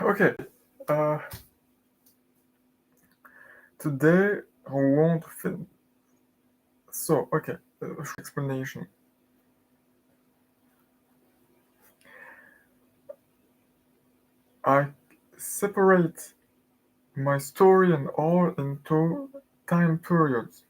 Okay, uh, today I want to film. So, okay, a short explanation. I separate my story and all into time periods,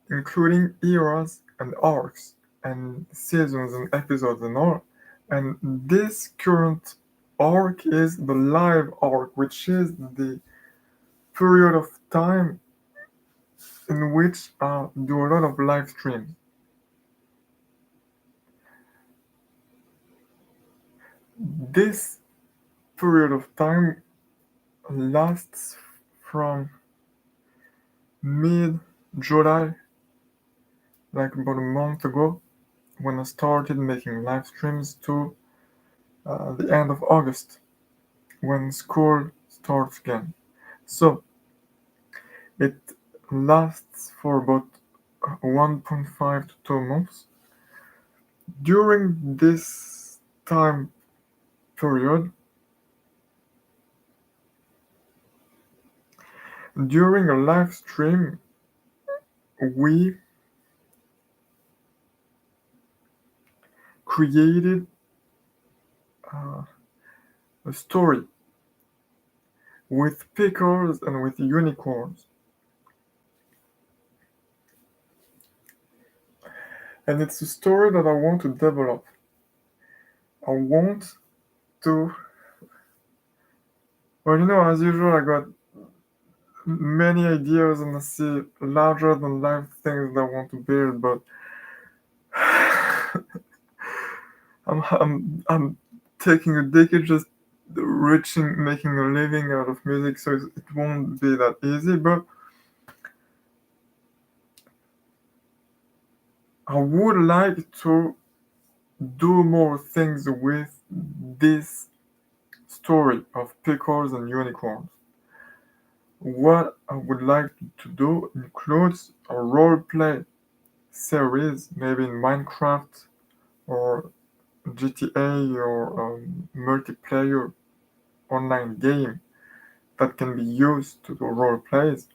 including eras and arcs, and seasons and episodes and all. And this current arc is the live arc, which is the period of time in which I do a lot of live streams. This period of time lasts from mid July, like about a month ago, when I started making live streams, to the end of August, when school starts again. So it lasts for about 1.5 to 2 months. During this time period, during a live stream, we created uh, a story with pickles and with unicorns. And it's a story that I want to develop. I want to, well, as usual, I got many ideas and I see larger than life things that I want to build, but I'm taking a decade just making a living out of music, so it won't be that easy, but I would like to do more things with this story of pickles and unicorns. What I would like to do includes a role play series, maybe in Minecraft or GTA or multiplayer online game that can be used to do role plays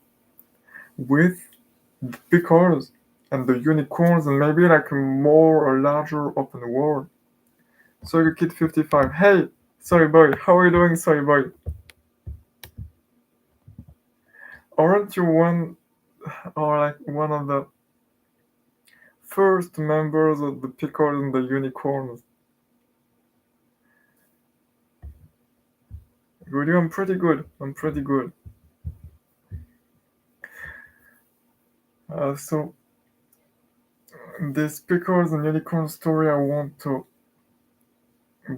with the pickles and the unicorns and maybe like a more or larger open world. So you Kid 55, hey, sorry boy, how are you doing, sorry boy? Aren't you one or like one of the first members of the pickles and the unicorns? Good, I'm pretty good. I'm pretty good. So this pickles and unicorn story, I want to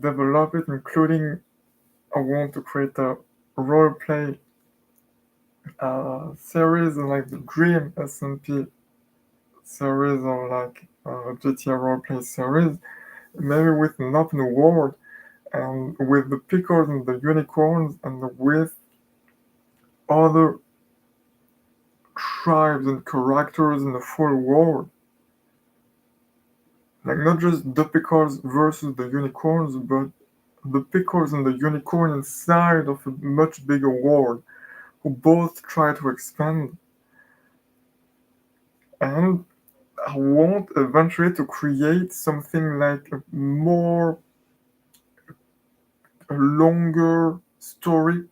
develop it, including I want to create a role play series like the Dream SMP series or like GTA roleplay series, maybe with an open world and with the pickles and the unicorns and with other tribes and characters in the full world. Like not just the pickles versus the unicorns, but the pickles and the unicorn inside of a much bigger world who both try to expand. And I want eventually to create something like a longer story,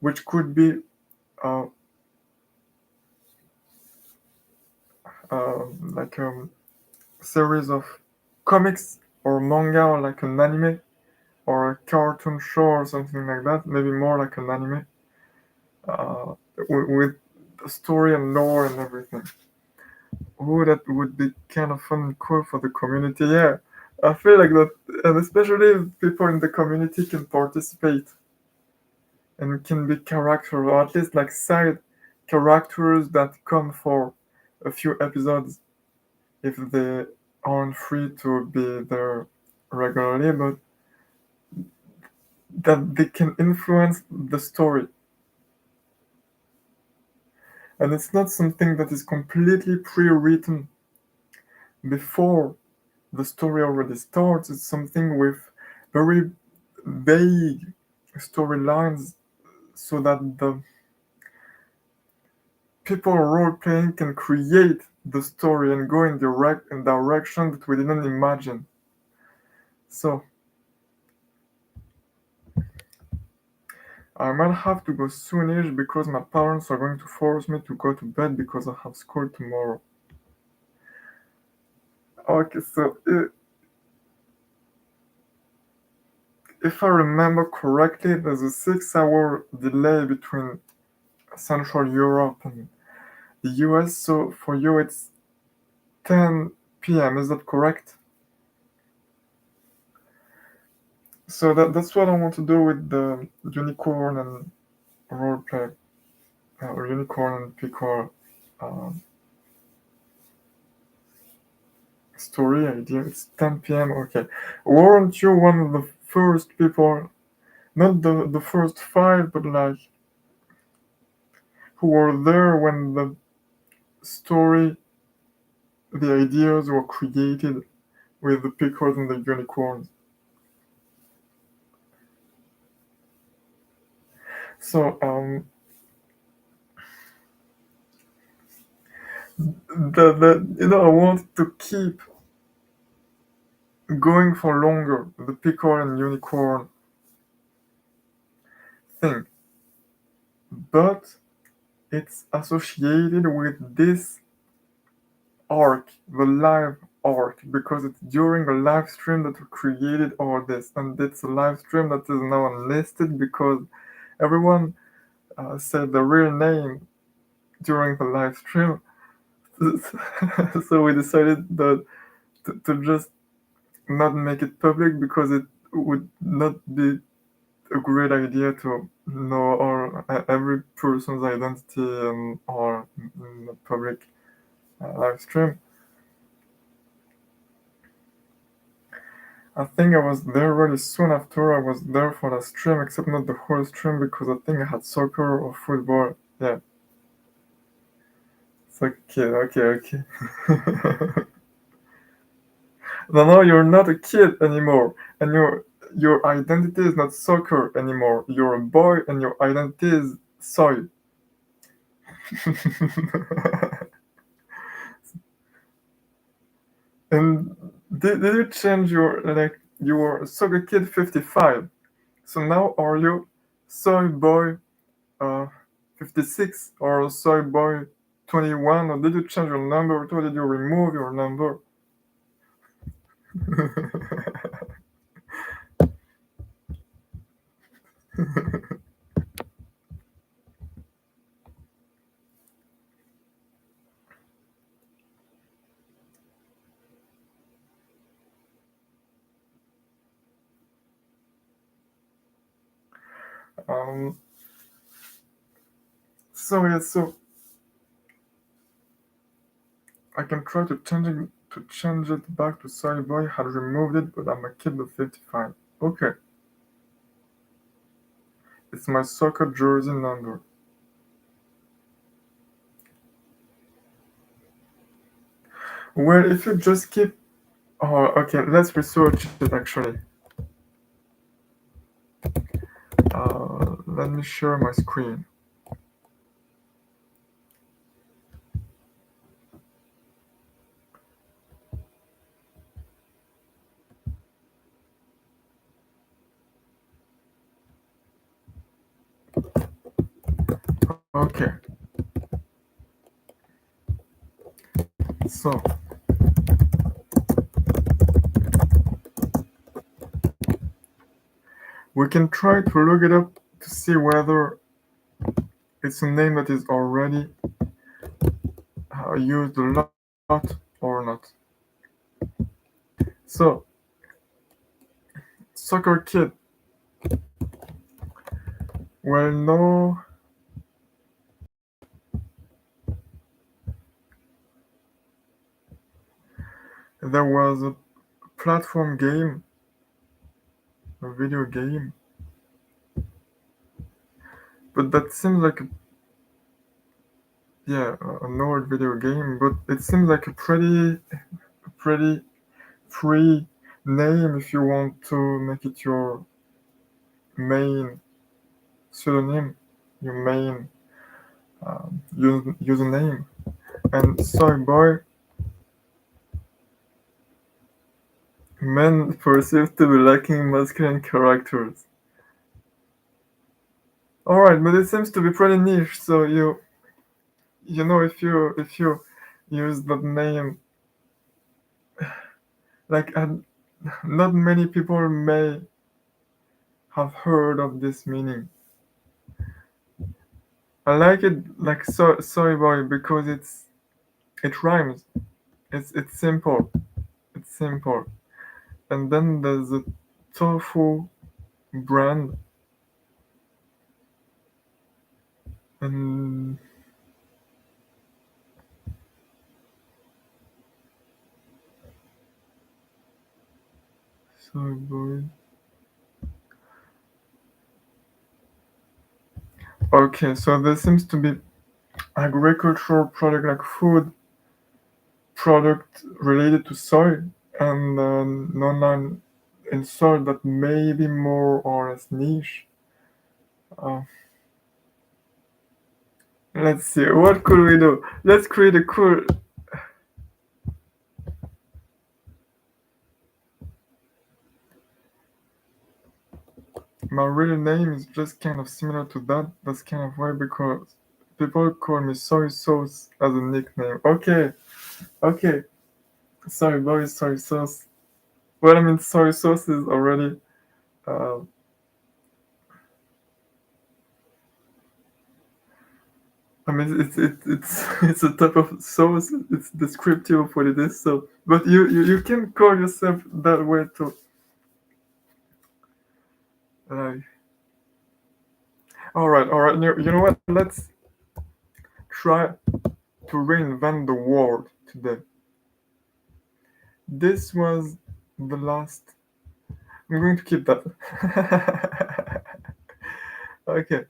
which could be uh, like a series of comics or manga or like an anime or a cartoon show or something like that. Maybe more like an anime uh, with the story and lore and everything. Oh, that would be kind of fun and cool for the community. Yeah, I feel like that, and especially if people in the community can participate and can be characters, or at least like side characters that come for a few episodes if they aren't free to be there regularly, but that they can influence the story. And it's not something that is completely pre written before the story already starts. It's something with very vague storylines so that the people role playing can create the story and go in direction that we didn't imagine. So I might have to go soonish because my parents are going to force me to go to bed because I have school tomorrow. Okay, so if I remember correctly, there's a 6 hour delay between Central Europe and the US, so for you it's 10 p.m., is that correct? So that's what I want to do with the unicorn and roleplay, unicorn and pickle uh, story idea. It's 10 p.m. Okay, weren't you one of the first people, not the first five, but like who were there when the story, the ideas were created with the pickles and the unicorns? So I want to keep going for longer the pickle and unicorn thing, but it's associated with this arc, the live arc, because it's during a live stream that we created all this, and it's a live stream that is now unlisted because everyone said the real name during the live stream. So we decided that to just not make it public because it would not be a great idea to know all every person's identity and or in the public live stream. I think I was there really soon after I was there for the stream, except not the whole stream because I think I had soccer or football. Yeah, it's okay, okay. No, you're not a kid anymore, and your identity is not soccer anymore. You're a boy, and your identity is soy. And did you change your like you were soccer kid 55? So now are you soy boy 56 or soy boy 21, or did you change your number or did you remove your number? um, so yeah, so I can try to change it back to soy boy. Had removed it, but I'm a kid of 55. Okay, it's my soccer jersey number. Well, if you just keep, oh, okay, let's research it actually. Let me share my screen. Okay, so we can try to look it up to see whether it's a name that is already used a lot or not. So, soccer kid. Well, no, there was a platform game, a video game, but that seems like yeah, an old video game, but it seems like a pretty free name if you want to make it your main pseudonym, your main username. And Soy Boy, men perceived to be lacking masculine characters. Alright, but it seems to be pretty niche, so you know if you use that name, like not many people may have heard of this meaning. I like it like Soy Boy because it rhymes. It's simple. It's simple. And then there's a tofu brand, and Soy Boy. Okay, so there seems to be agricultural product like food product related to soy, and non in soy that may be more or less niche. Uh, let's see, what could we do? Let's create a cool. My real name is just kind of similar to that. That's kind of why, because people call me soy sauce as a nickname. Okay, okay. Soy boy, soy sauce. Well, I mean, soy sauce is already. Uh, I mean, it's it's a type of sauce. It's descriptive of what it is. So, but you can call yourself that way too. Like, all right. You know what? Let's try to reinvent the world today. This was the last. I'm going to keep that. Okay,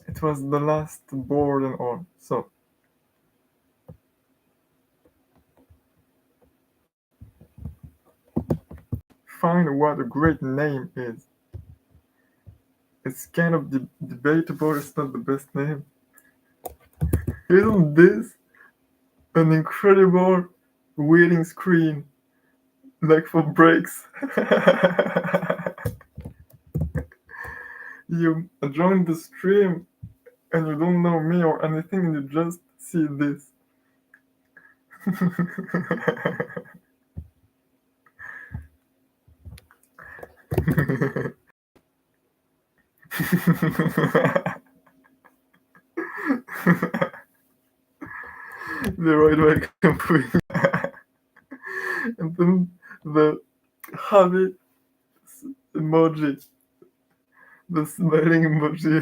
it was the last board and all. So find what a great name is. It's kind of debatable. It's not the best name. Isn't this an incredible waiting screen like for breaks? You join the stream and you don't know me or anything, and you just see this. The right way complete. And then the happy emoji, the smiling emoji.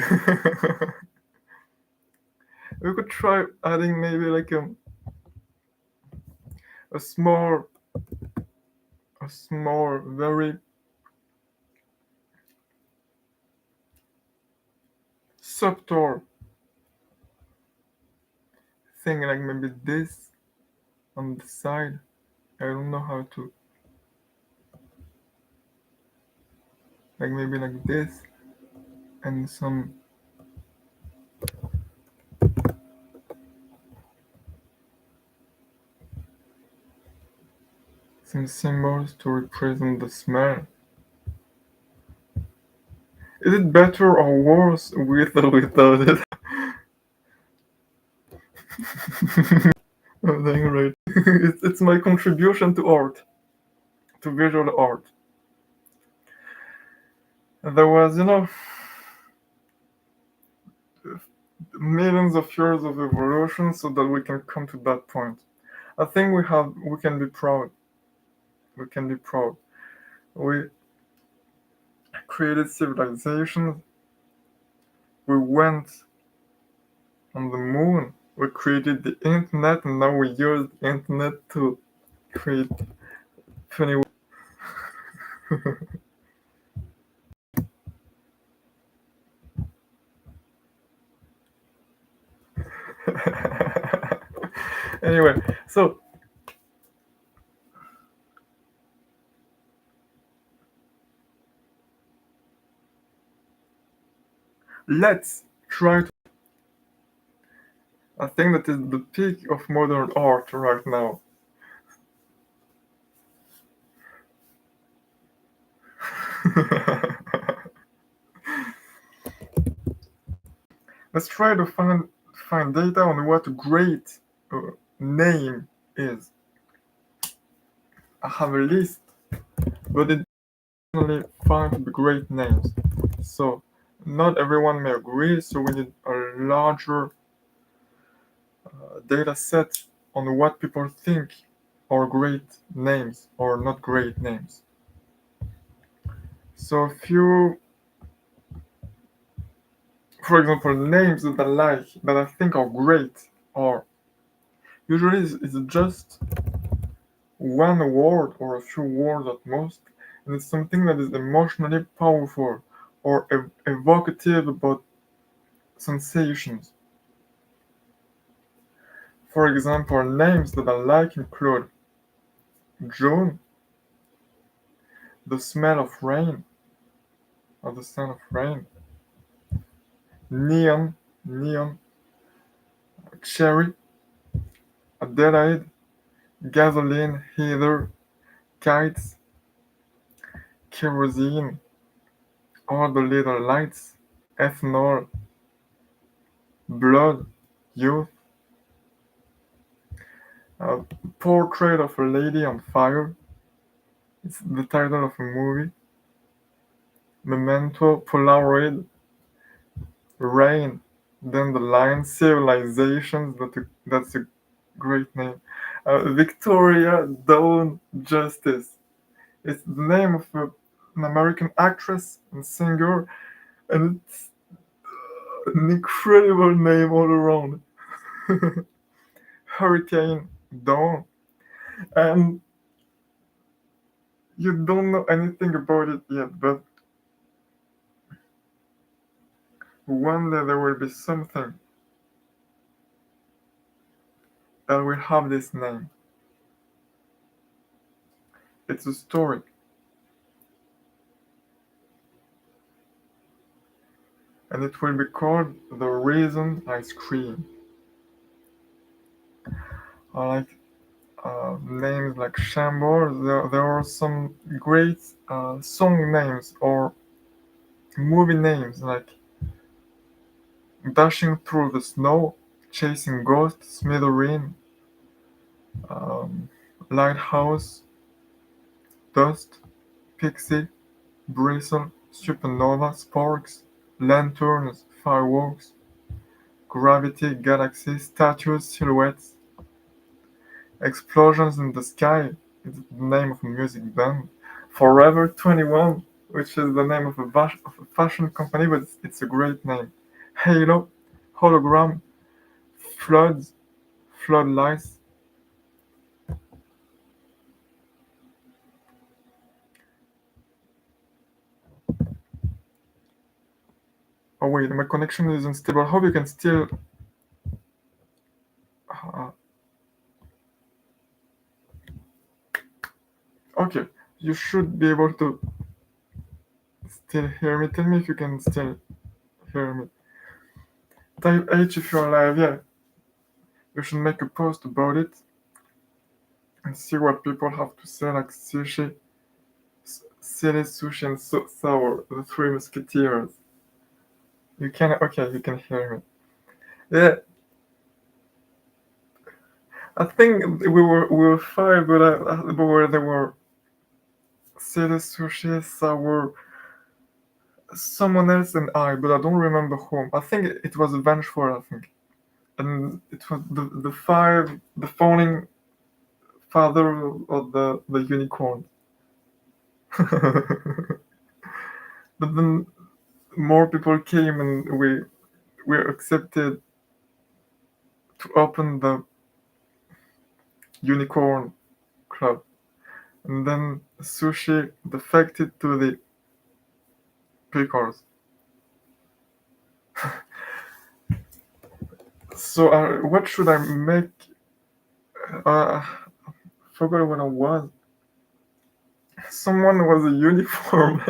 We could try adding maybe like a small, very subtle thing, like maybe this on the side. I don't know how to, like maybe like this, and some symbols to represent the smell. Is it better or worse with or without it? Oh, dang right. It's my contribution to art, to visual art. There was, millions of years of evolution so that we can come to that point. I think we can be proud. We can be proud. We created civilizations. We went on the moon. We created the internet, and now we use the internet to create funny. Anyway, so Let's try to. I think that is the peak of modern art right now. Let's try to find data on what a great name is. I have a list, but it only find great names. So not everyone may agree. So we need a larger data set on what people think are great names or not great names. So a few, for example, names that I like, that I think are great, are usually it's just one word or a few words at most, and it's something that is emotionally powerful or evocative about sensations. For example, names that I like include June, the smell of rain, or the sound of rain, neon, neon, cherry, Adelaide, gasoline, heather, kites, kerosene, all the little lights, ethanol, blood, youth, a portrait of a lady on fire. It's the title of a movie. Memento, Polaroid, rain, then the line, civilizations. That's a great name. Victoria Dawn Justice. It's the name of an American actress and singer, and it's an incredible name all around. Hurricane Dawn, and you don't know anything about it yet, but one day there will be something that will have this name. It's a story, and it will be called The Reason I Scream. I like names like Shambles. There are some great song names or movie names like Dashing Through the Snow, Chasing Ghosts, Smithereen, um, Lighthouse, Dust, Pixie, Bristle, Supernova, Sparks, Lanterns, Fireworks, Gravity, Galaxy, Statues, Silhouettes, Explosions in the Sky is the name of a music band. Forever 21, which is the name of a fashion company, but it's a great name. Halo, Hologram, Floods, Floodlights. Oh wait, my connection is unstable. I hope you can still. Uh, okay, you should be able to still hear me. Tell me if you can still hear me. Type H if you're live. Yeah, you should make a post about it and see what people have to say, like sushi, silly sushi, and so sour, the Three Musketeers. You can okay, you can hear me. Yeah, I think we were five, but but where there were silly sushi, sour, someone else and I, but I don't remember whom. I think it was Vengeful. I think, and it was the founding father of the unicorn. But then more people came, and we were accepted to open the unicorn club. And then sushi defected to the pickles. So what should I make? Uh, forgot what I was. Someone was a uniform.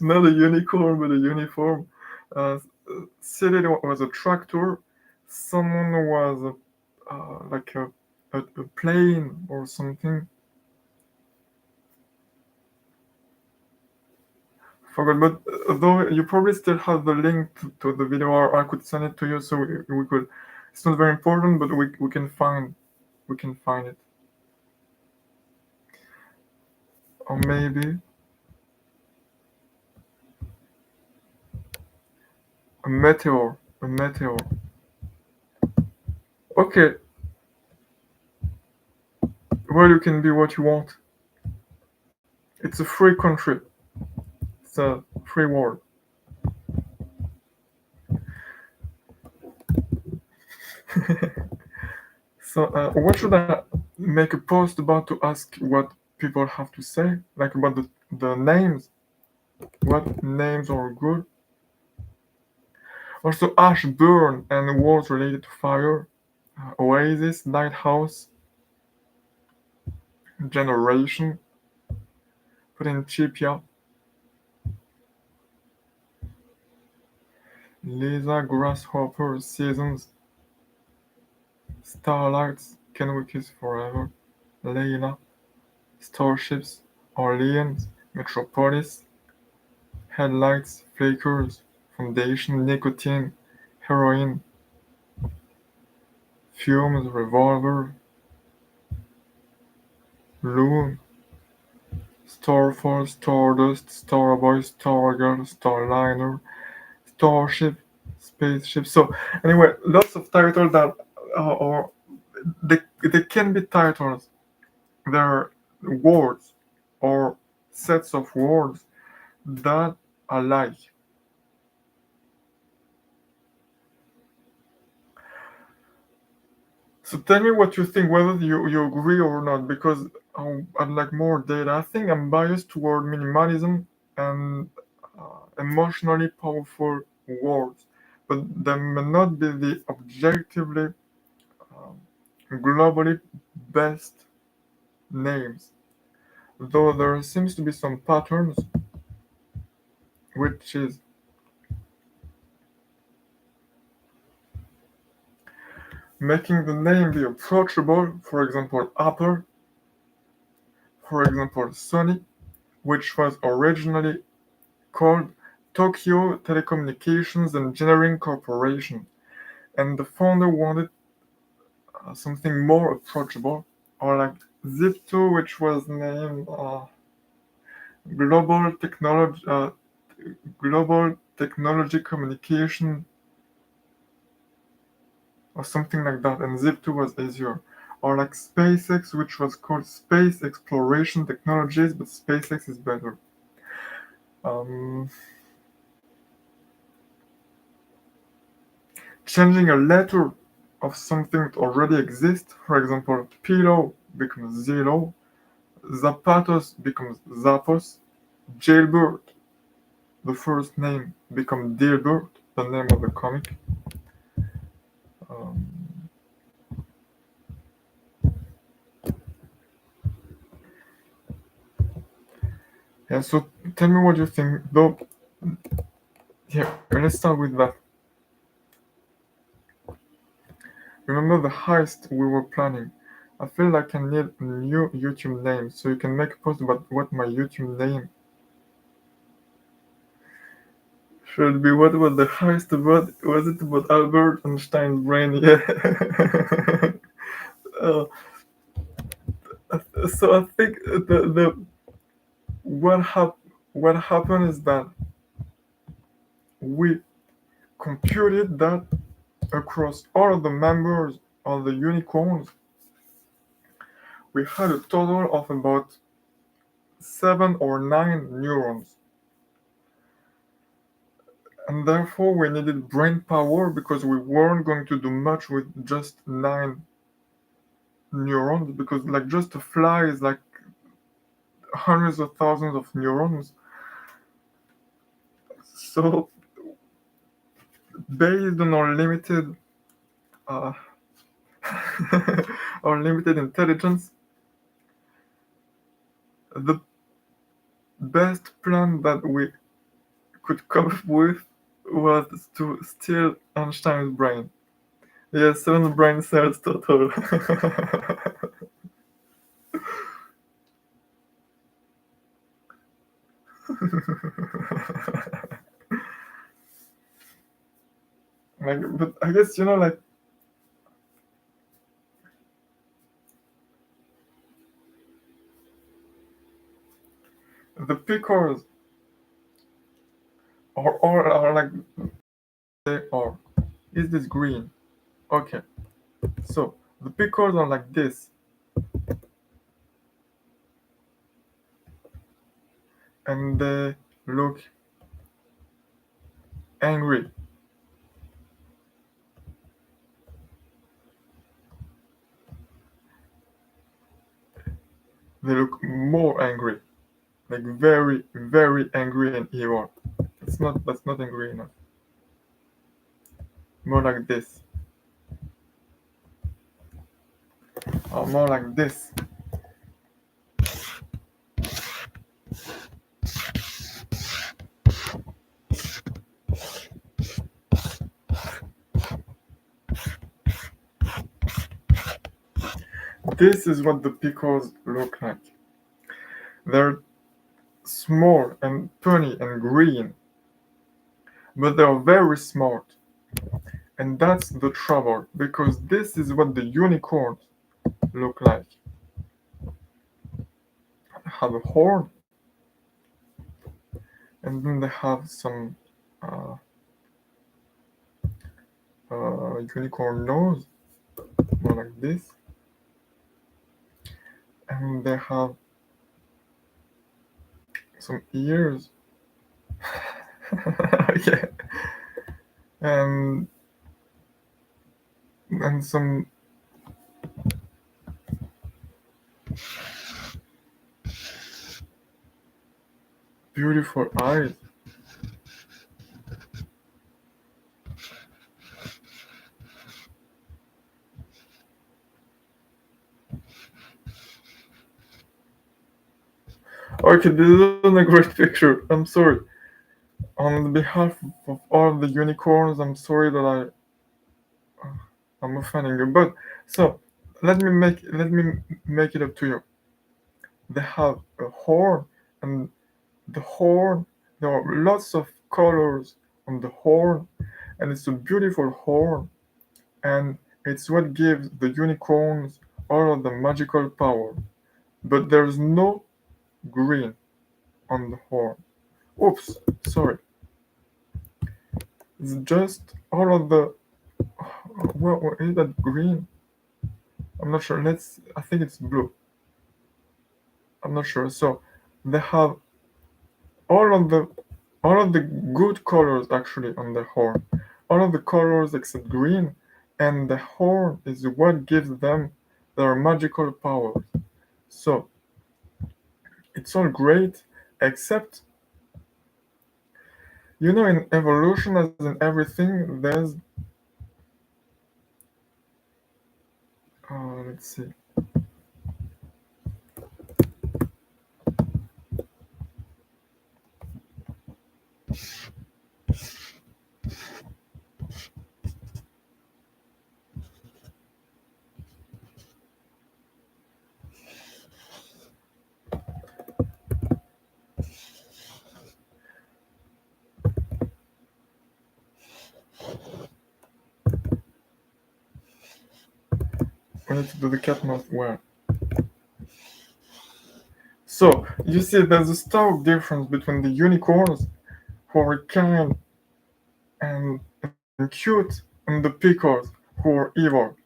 Not a unicorn, but a uniform. Uh, City was a tractor. Someone was like a plane or something. Forgot, but though you probably still have the link to the video, or I could send it to you so we could. It's not very important, but we can find it, or maybe a meteor, a meteor. Okay, well you can be what you want. It's a free country. It's a free world. So what should I make a post about to ask what people have to say, like about the names? What names are good? Also, ash burn and words related to fire, oasis, lighthouse, generation, principia, Lisa, grasshopper, seasons, starlights, can we kiss forever, Layla, starships, Orleans, metropolis, headlights, flickers, foundation, nicotine, heroin, fumes, revolver, loom, starfall, stardust, starboy, stargirl, starliner, starship, spaceship. So anyway, lots of titles that are they can be titles. They're words or sets of words that are like. So tell me what you think, whether you agree or not, because I'd like more data. I think I'm biased toward minimalism and emotionally powerful words, but they may not be the objectively um, globally best names, though there seems to be some patterns, which is making the name be approachable, for example, Apple, for example, Sony, which was originally called Tokyo Telecommunications Engineering Corporation, and the founder wanted something more approachable, or like Zip2, which was named Global Technology, Global Technology Communication, or something like that, and Zip2 was easier. Or like SpaceX, which was called Space Exploration Technologies, but SpaceX is better. Um, Changing a letter of something that already exists, for example, pillow becomes zero, zapatos becomes zapos, jailbird, the first name, becomes Dilbert, the name of the comic. Um, yeah, so tell me what you think. Though, yeah, let's start with that. Remember the heist we were planning? I feel like I need a new YouTube name, so you can make a post about what my YouTube name should be. What was the heist about? Was it about Albert Einstein's brain? Yeah. uh, so I think the what hap- what happened is that we computed that across all of the members of the unicorns, we had a total of about 7 or 9 neurons, and therefore we needed brain power because we weren't going to do much with just 9 neurons, because like just a fly is like hundreds of thousands of neurons. So based on our limited uh, our limited intelligence, the best plan that we could come up with was to steal Einstein's brain. Yeah, 7 brain cells total. Like, but I guess like the pickles are like they are. Is this green? Okay, so the pickles are like this, and they look angry. They look more angry, like very, very angry and evil. That's not angry enough. More like this, or more like this. This is what the pickles look like. They're small and funny and green, but they're very smart. And that's the trouble, because this is what the unicorns look like. They have a horn, and then they have some uh, unicorn nose, more like this, and they have some ears. Yeah, and some beautiful eyes. Okay, this isn't a great picture. I'm sorry. On behalf of all the unicorns, I'm sorry that I'm offending you. But so let me make it up to you. They have a horn, and the horn, there are lots of colors on the horn, and it's a beautiful horn, and it's what gives the unicorns all of the magical power. But there's no green on the horn. Oops, sorry. It's just all of the. What is that green? I'm not sure. I think it's blue. I'm not sure. So they have all of the all of the good colors actually on the horn. All of the colors except green, and the horn is what gives them their magical powers. So it's all great, except in evolution, as in everything, there's let's see. We need to do the cat mouth well. So you see, there's a stark difference between the unicorns, who are kind and cute, and the pickles, who are evil.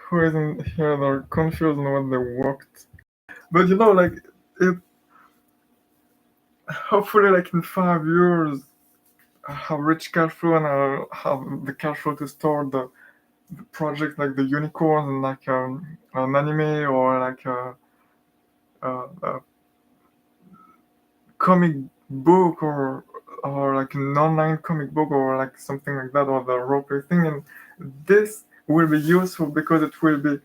Who isn't here? They're confused on what they walked. But like it. Hopefully, like in 5 years, I have rich cash flow, and I'll have the cash flow to start the project like the unicorns, and like an anime, or like a comic book, or like an online comic book, or like something like that, or the roleplay thing. And this will be useful because it will be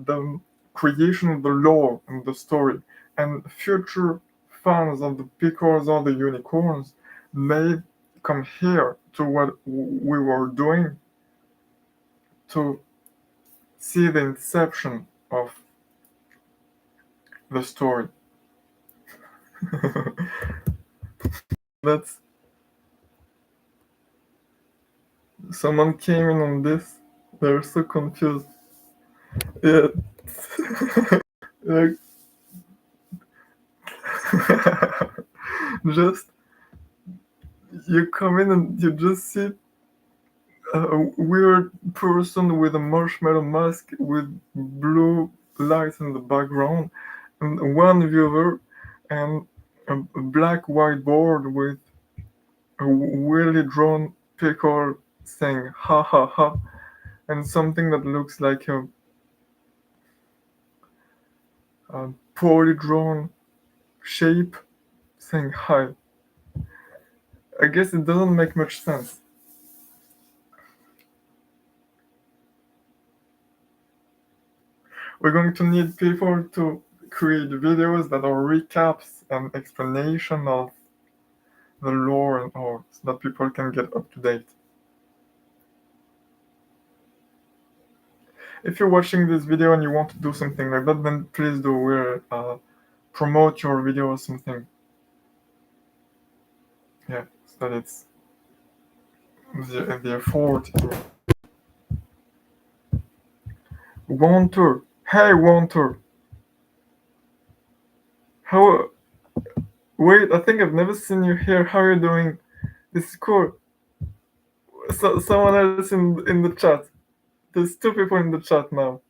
the creation of the lore and the story. And future fans of the Pickles or the Unicorns may come here to what we were doing to see the inception of the story. That's someone came in on this. They're so confused. Yeah, like just you come in and you just see a weird person with a marshmallow mask with blue lights in the background, and one viewer, and a black whiteboard with a weirdly drawn pickle saying ha ha ha, and something that looks like a poorly drawn shape saying hi. I guess it doesn't make much sense. We're going to need people to create videos that are recaps and explanation of the lore and all, so that people can get up to date. If you're watching this video and you want to do something like that, then please do. Promote your video or something. Yeah, so that it's the effort. Wanter, hey Wanter, how? Wait, I think I've never seen you here. How are you doing? This is cool. So, someone else in the chat. There's two people in the chat now.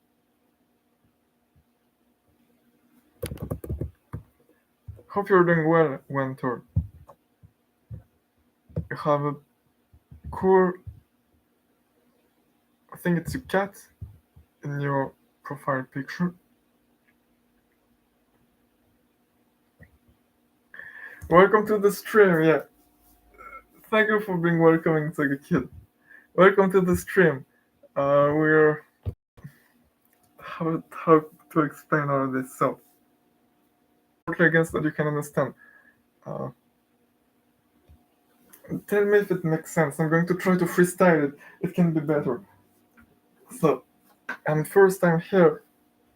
Hope you're doing well, Wanter. You have a cool. I think it's a cat in your profile picture. Welcome to the stream. Yeah, thank you for being welcoming to the kid. Welcome to the stream. We're how to explain all this. So, against that you can understand. Uh, Tell me if it makes sense. I'm going to try to freestyle it. It can be better. So, and first time here.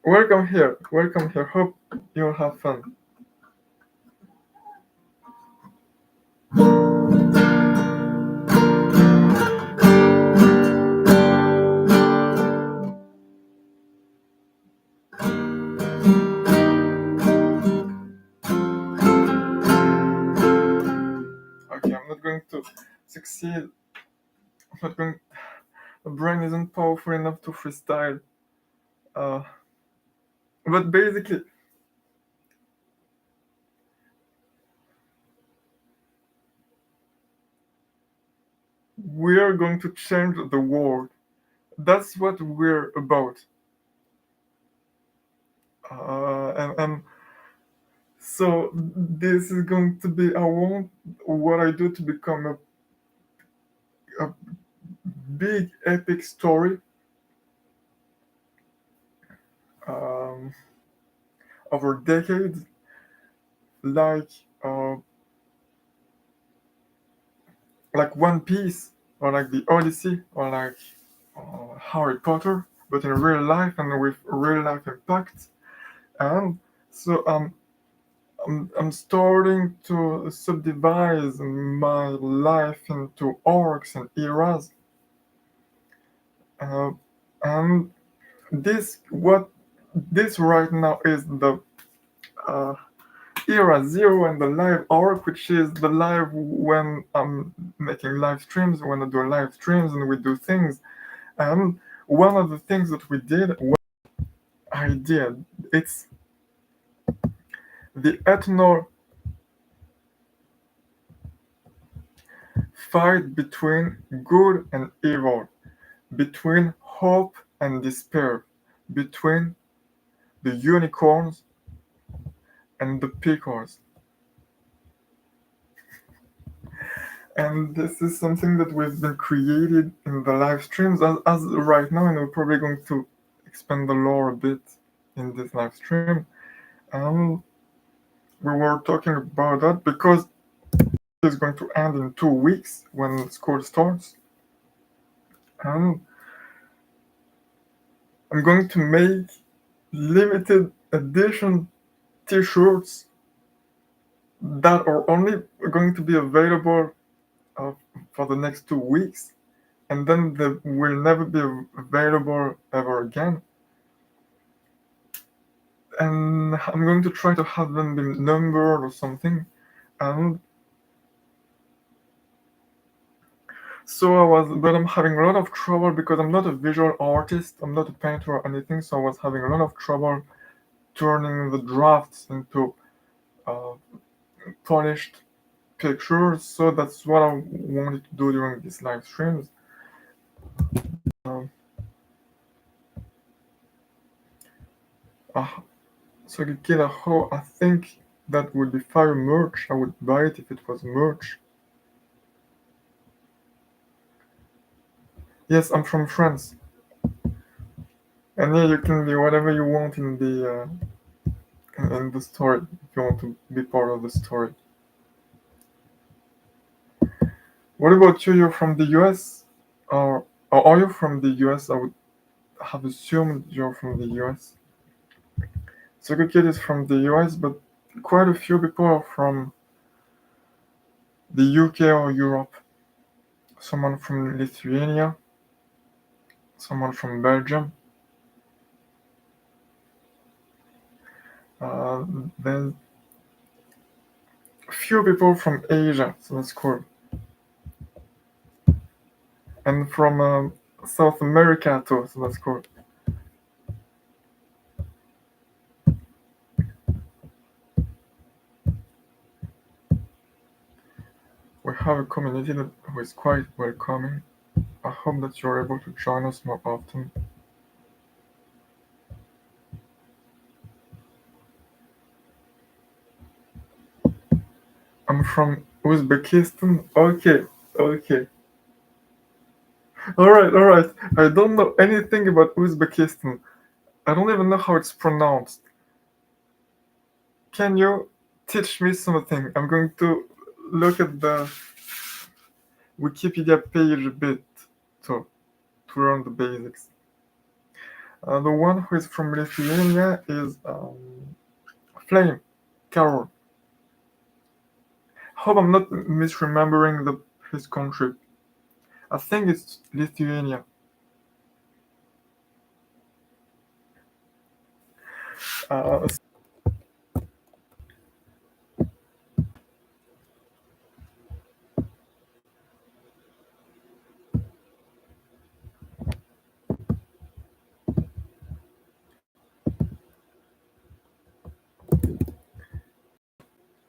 Welcome here. Welcome here. Hope you'll have fun. Okay, I'm not going to succeed. I'm not going. The brain isn't powerful enough to freestyle. Uh, but basically, we are going to change the world. That's what we're about. And so this is going to be, I want what I do to become a big epic story um, over decades, like uh, like One Piece or like the Odyssey or like Harry Potter, but in real life and with real life impact. And so I'm starting to subdivide my life into arcs and eras. Uh, and this right now is the uh, era zero and the live arc, which is the live when I'm making live streams, when I do live streams and we do things. And one of the things that we did, it's the eternal fight between good and evil, between hope and despair, between the unicorns and the pickles. And this is something that we've been created in the live streams as right now, and we're probably going to expand the lore a bit in this live stream. And we were talking about that because it's going to end in 2 weeks when school starts. And I'm going to make limited edition t-shirts that are only going to be available uh, for the next 2 weeks, and then they will never be available ever again. And I'm going to try to have them be numbered or something. And but I'm having a lot of trouble because I'm not a visual artist, I'm not a painter or anything, so I was having a lot of trouble turning the drafts into uh, polished pictures. So that's what I wanted to do during these live streams. Um, uh, so kid, I think that would be fire merch. I would buy it if it was merch. Yes, I'm from France. And yeah, you can be whatever you want in the story if you want to be part of the story. What about you? You're from the US, or are you from the US? I would have assumed you're from the US. So good kid is from the US, but quite a few people are from the UK or Europe. Someone from Lithuania, someone from Belgium. Uh, then a few people from Asia, so that's cool. And from South America too, so that's cool. We have a community who is quite welcoming. I hope that you're able to join us more often. I'm from Uzbekistan. Okay, okay. Alright. I don't know anything about Uzbekistan. I don't even know how it's pronounced. Can you teach me something? I'm going to look at the Wikipedia page a bit to, to learn the basics. The one who is from Lithuania is Flame, Carol. Hope I'm not misremembering his country. I think it's Lithuania. Uh,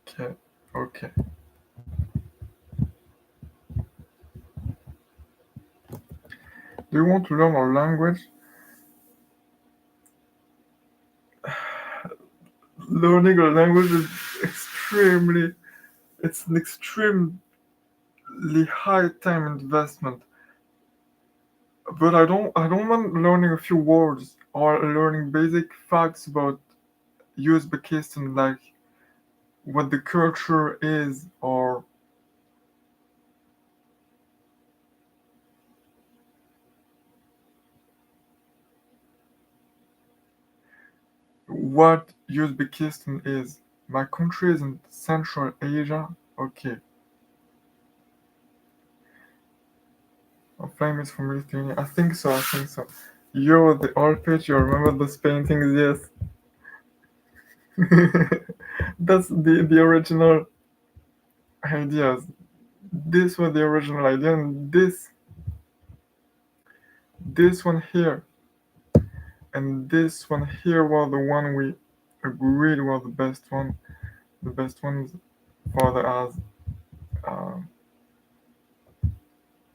okay, okay. Do you want to learn our language? Learning a language is it's an extremely high time investment. But I don't want learning a few words or learning basic facts about Uzbekistan, like what the culture is or what Uzbekistan is. My country is in Central Asia. Okay. I'm famous from Lithuania. I think so. You're the art page, you remember those paintings, yes. That's the original ideas. This was the original idea, and this one here and this one here was the one we agreed was the best one. The best ones for the as uh,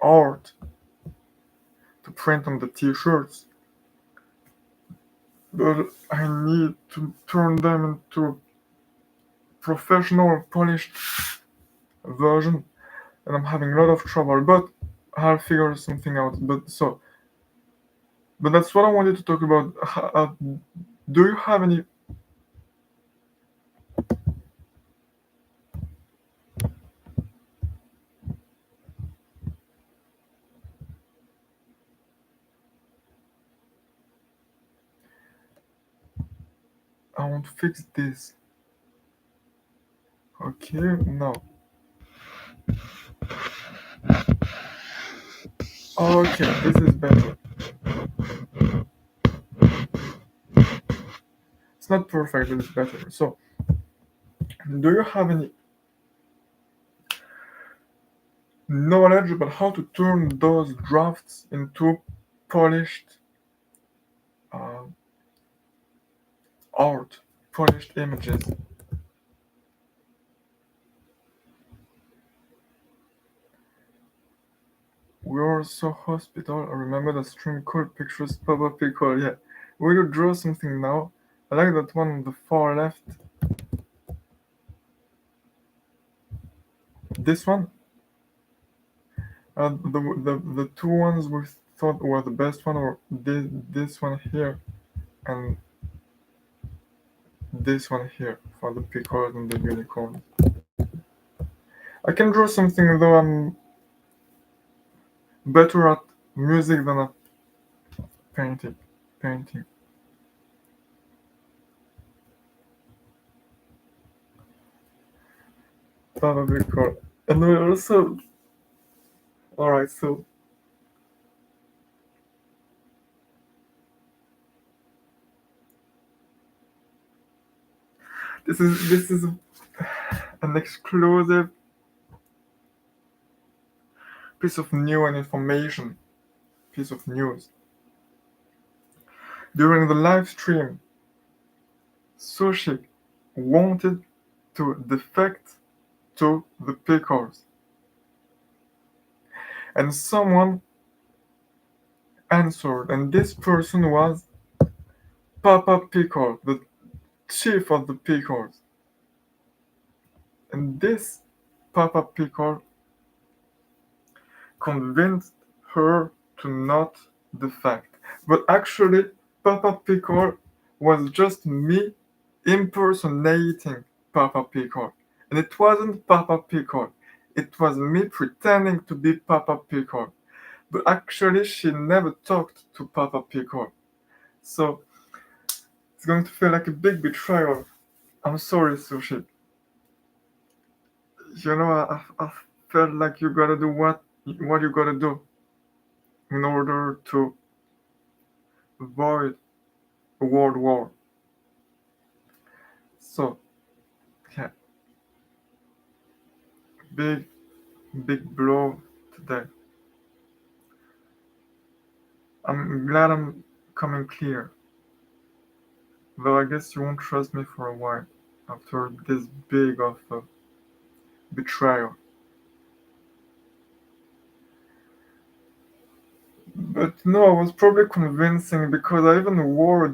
art to print on the t-shirts. But I need to turn them into a professional, polished version. and I'm having a lot of trouble, but I'll figure something out. But that's what I wanted to talk about. Do you have any? I want to fix this. Okay, no. Okay, this is better. It's not perfect, but it's better. So, do you have any knowledge about how to turn those drafts into polished uh, art, polished images? We are so hospital. I remember the stream called Pictures Papa Pickle. Yeah. Will you draw something now? I like that one on the far left. This one? The two ones we thought were the best one, or this one here, and this one here for the pickles and the unicorn. I can draw something, though I'm better at music than at painting. Painting. That would be cool. And we also, all right. So this is an exclusive piece of new and information. Piece of news. During the live stream, Sushi wanted to defect to the pickles, and someone answered, and this person was Papa Pickle, the chief of the pickles. And this Papa Pickle convinced her to not defect. But actually, Papa Pickle was just me impersonating Papa Pickle. And it wasn't Papa Pickle, it was me pretending to be Papa Pickle. But actually, she never talked to Papa Pickle. So it's going to feel like a big betrayal. I'm sorry, Sushi. I felt like you gotta do what you gotta do in order to avoid a world war. So, yeah, big, big blow today. I'm glad I'm coming clear, though I guess you won't trust me for a while after this big of a betrayal. But no, I was probably convincing because I even wore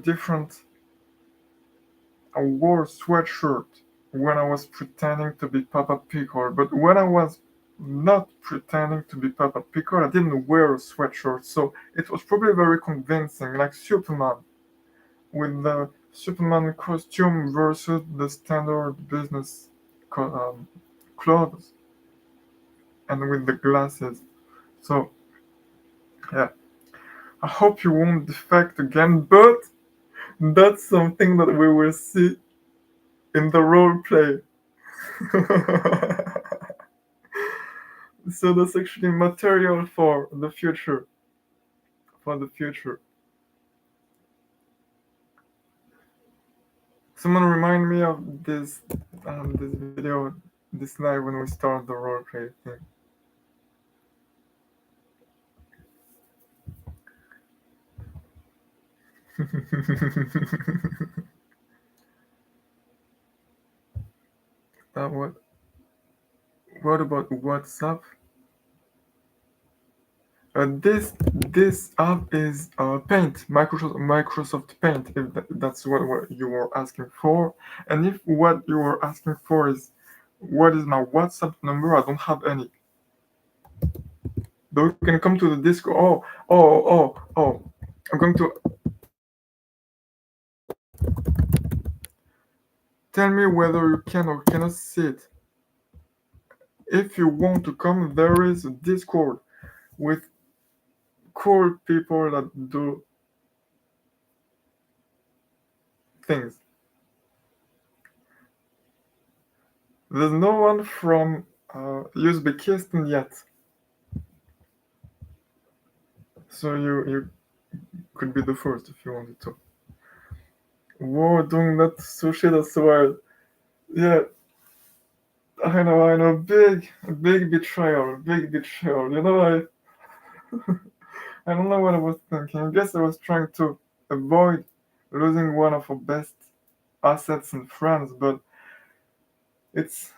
I wore a sweatshirt when I was pretending to be Papa Pickle, but when I was not pretending to be Papa Pickle, I didn't wear a sweatshirt, so it was probably very convincing, like Superman, with the Superman costume versus the standard business clothes, and with the glasses. So, yeah, I hope you won't defect again, but that's something that we will see in the role play. So that's actually material for the future. For the future. Someone remind me of this video, this night when we start the roleplay thing. uh, what what about WhatsApp? This app is Paint, Microsoft Paint. If that's what you were asking for, and if what you were asking for is what is my WhatsApp number, I don't have any. Though you can come to the disco. Oh. I'm going to tell me whether you can or cannot see it. If you want to come, there is a Discord with cool people that do things. There's no one from Uzbekistan yet, so you could be the first if you wanted to. Whoa, doing that sushi, that's wild. Yeah, I know. Big betrayal, big betrayal. I don't know what I was thinking. I guess I was trying to avoid losing one of our best assets and friends, but it's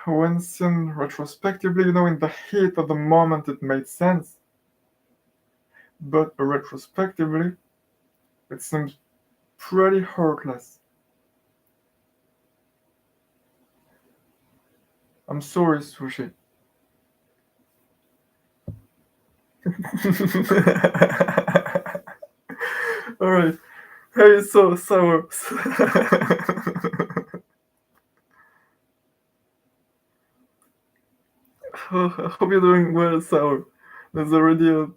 when seen retrospectively, in the heat of the moment it made sense, but retrospectively it seems pretty heartless. I'm sorry, Sushi. Alright. Hey, so sour. I hope you're doing well, sour. There's already an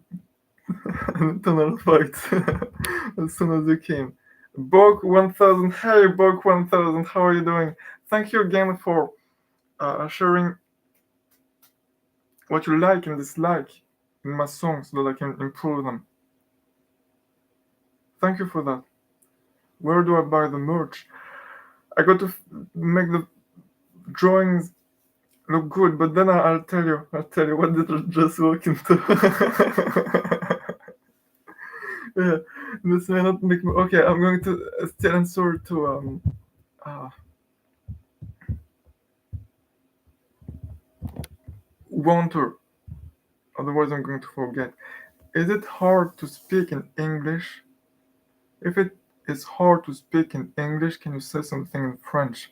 internal fight as soon as you came. Bog 1000, hey Bog 1000, how are you doing? Thank you again for sharing what you like and dislike in my songs so that I can improve them. Thank you for that. Where do I buy the merch? I got to make the drawings look good, but then I'll tell you. What did I just walk into? Yeah, this may not make me. Okay, I'm going to still answer to uh, Wanter. Otherwise, I'm going to forget. Is it hard to speak in English? If it is hard to speak in English, can you say something in French?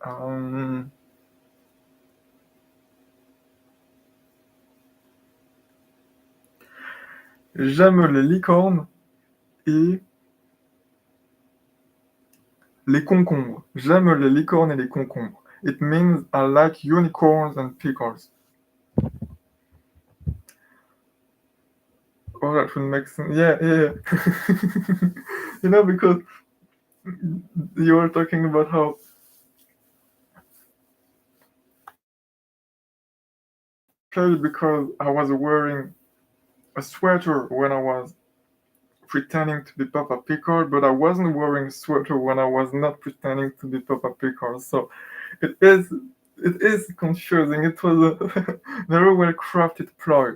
Um, J'aime les licornes et les concombres. J'aime les licornes et les concombres. It means I like unicorns and pickles. Oh, that would make sense. Yeah. Because you were talking about how played because I was wearing a sweater when I was pretending to be Papa Pickle, but I wasn't wearing a sweater when I was not pretending to be Papa Pickle. So it is it is confusing. It was a very well crafted ploy.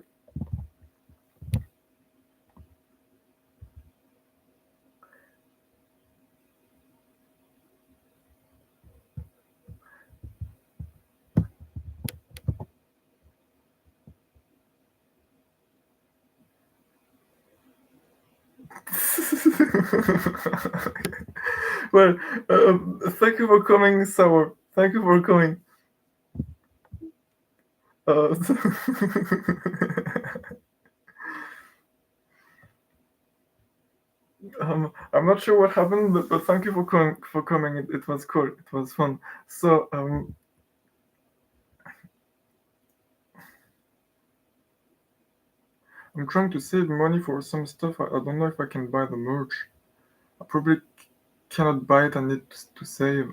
Well, thank you for coming, Sour. Thank you for coming. Uh, I'm not sure what happened, but thank you for coming. It was cool. It was fun. So I'm trying to save money for some stuff. I don't know if I can buy the merch. I probably cannot buy it. I need to save.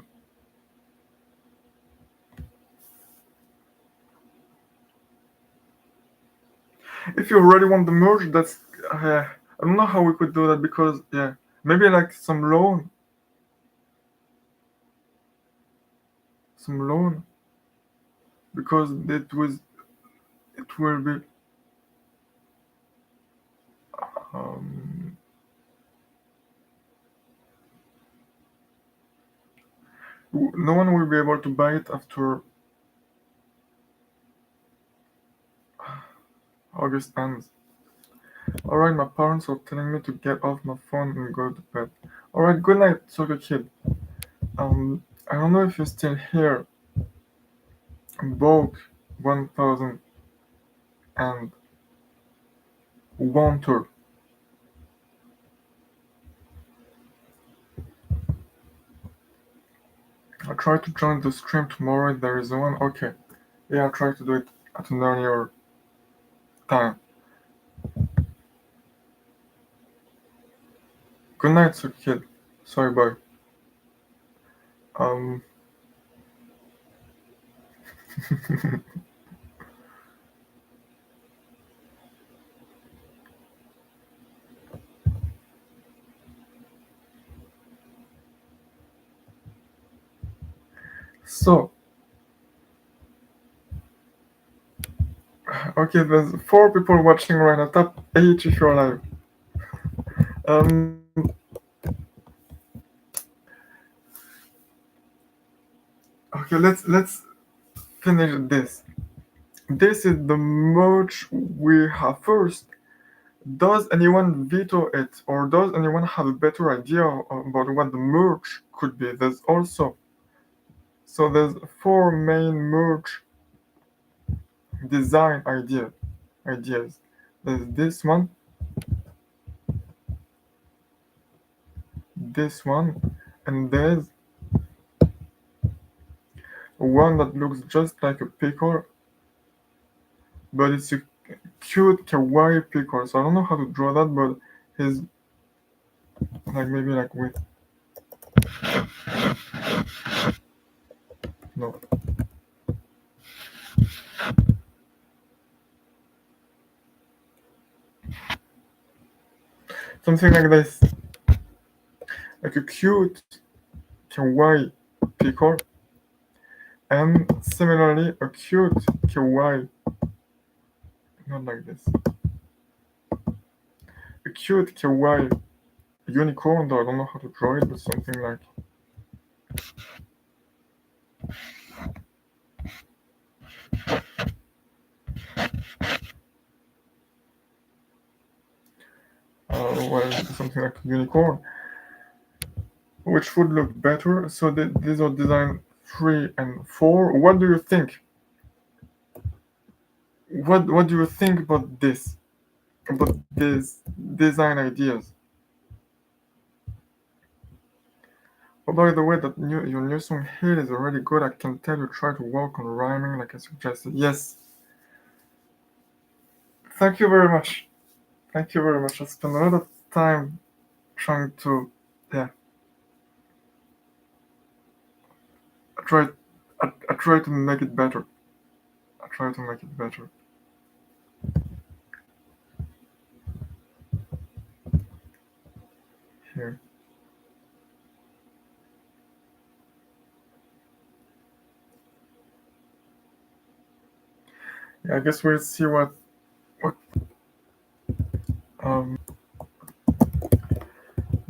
If you already want the merch, that's I don't know how we could do that because maybe like some loan because it will be um, no one will be able to buy it after August ends. Alright, my parents are telling me to get off my phone and go to bed. Alright, good night, soccer kid. I don't know if you're still here. Vogue 1000 and wanter. I'll try to join the stream tomorrow if there is one. Okay. Yeah, I'll try to do it at an earlier time. Good night, sweet kid. Sorry, bye. Um, so, okay, there's 4 people watching right now. Tap H if you're alive. Um, okay, let's finish this. This is the merch we have first. Does anyone veto it, or does anyone have a better idea about what the merch could be? There's 4 main merch design ideas. There's this one, and there's one that looks just like a pickle, but it's a cute kawaii pickle. So I don't know how to draw that, but he's like maybe like with no something like this, like a cute kawaii pickle, and similarly a cute kawaii, not like this, a cute kawaii unicorn. Though I don't know how to draw it, but something like something like a unicorn, which would look better. So these are design 3 and 4. What do you think? What do you think about this? About these design ideas? Oh, by the way, your new song "Heal" is already good. I can tell you try to work on rhyming like I suggested. Yes. Thank you very much. Thank you very much. I spent a lot of time trying to, yeah. I tried. I tried to make it better. I try to make it better. Here. Yeah, I guess we'll see what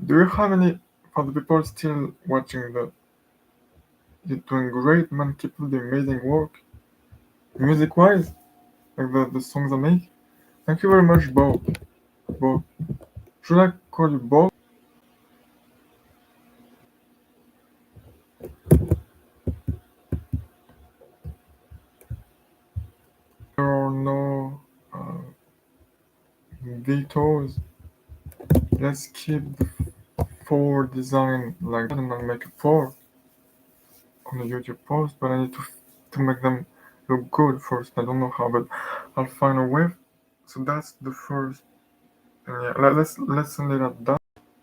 do you have any for the people still watching the you're doing great, man, keep up the amazing work. Music wise, like the songs I make. Thank you very much, Bob. Bob. Should I call you Bob? There are no vetoes. Let's keep the 4 design like that and I'll make a 4 on the YouTube post, but I need to make them look good first. I don't know how, but I'll find a way. So that's the first. Yeah, let's send it at that,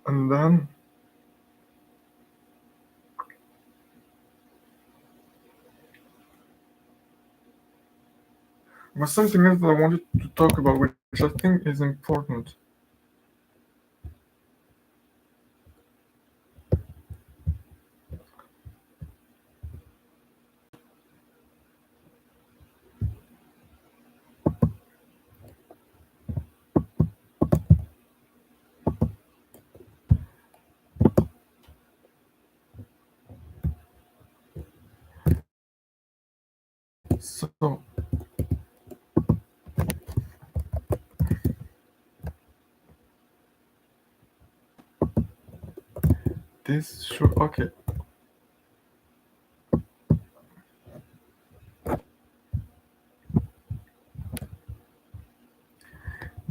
and then was something else that I wanted to talk about, which I think is important. So this should okay.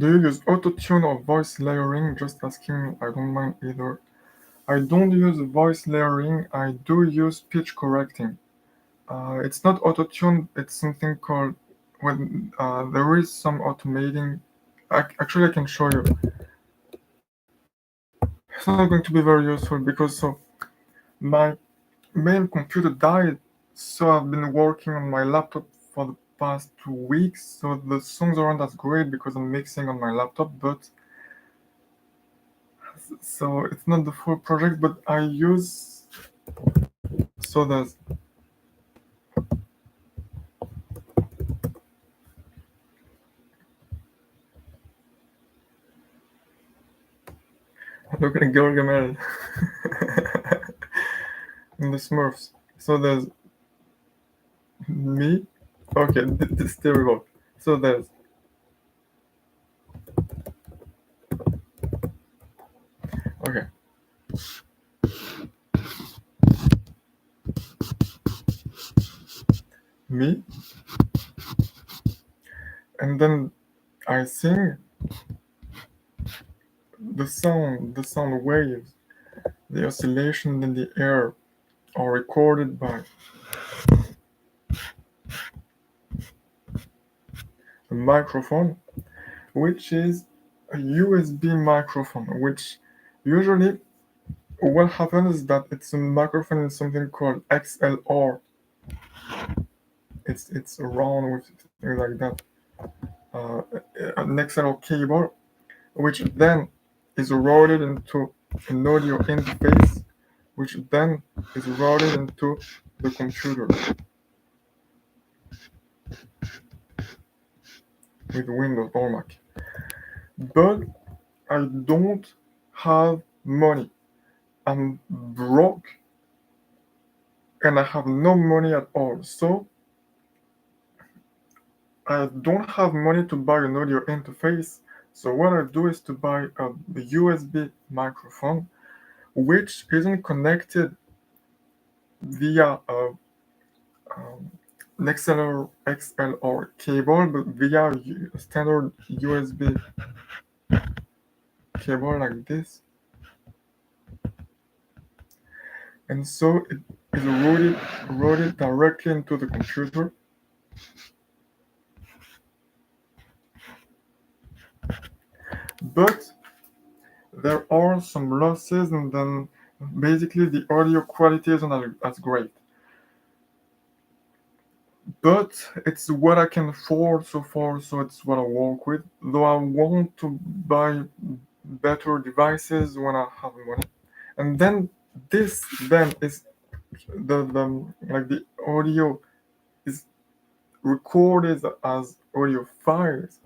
Do you use autotune or voice layering? Just asking, I don't mind either. I don't use voice layering, I do use pitch correcting. It's not autotune, it's something called when there is some automating. Actually, I can show you. It's not going to be very useful because my main computer died, so I've been working on my laptop for the past 2 weeks. So the songs aren't as great because I'm mixing on my laptop, but so it's not the full project. But I use so there's look at Gilgamesh in the Smurfs. So there's me. Okay, this is terrible. So there's okay. Me, and then I sing the sound waves, the oscillation in the air are recorded by a microphone, which is a USB microphone, which usually what happens is that it's a microphone in something called XLR. It's around with things like that. Uh, an XLR cable, which then is routed into an audio interface, which then is routed into the computer with Windows or Mac. But I don't have money. I'm broke and I have no money at all. So I don't have money to buy an audio interface. So what I do is to buy a USB microphone, which isn't connected via um, an XLR cable, but via a standard USB cable like this. And so it is routed directly into the computer. But there are some losses, and then basically the audio quality isn't as great. But it's what I can afford so far, so it's what I work with. Though I want to buy better devices when I have money. And then this then is the like the audio is recorded as audio files.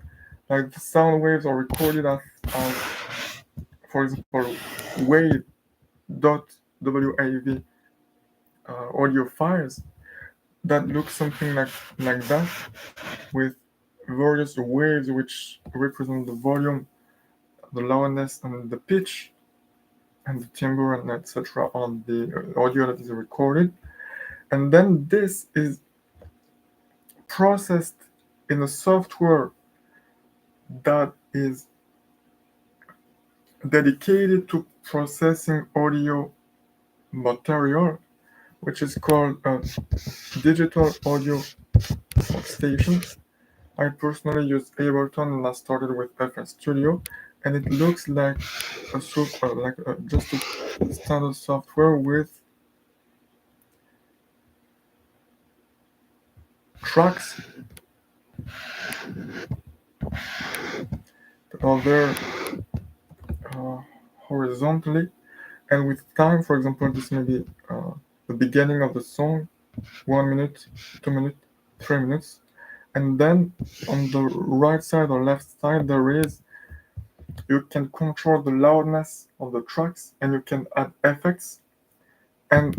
Like the sound waves are recorded as for example wave.wav audio files that look something like that with various waves which represent the volume, the loudness, and the pitch, and the timbre, and etc. on the audio that is recorded. And then this is processed in a software that is dedicated to processing audio material, which is called a digital audio station. I personally use Ableton and I started with FL Studio, and it looks like just a standard software with tracks that are there horizontally, and with time. For example, this may be the beginning of the song, 1 minute, 2 minutes, 3 minutes, and then on the right side or left side you can control the loudness of the tracks and you can add effects. And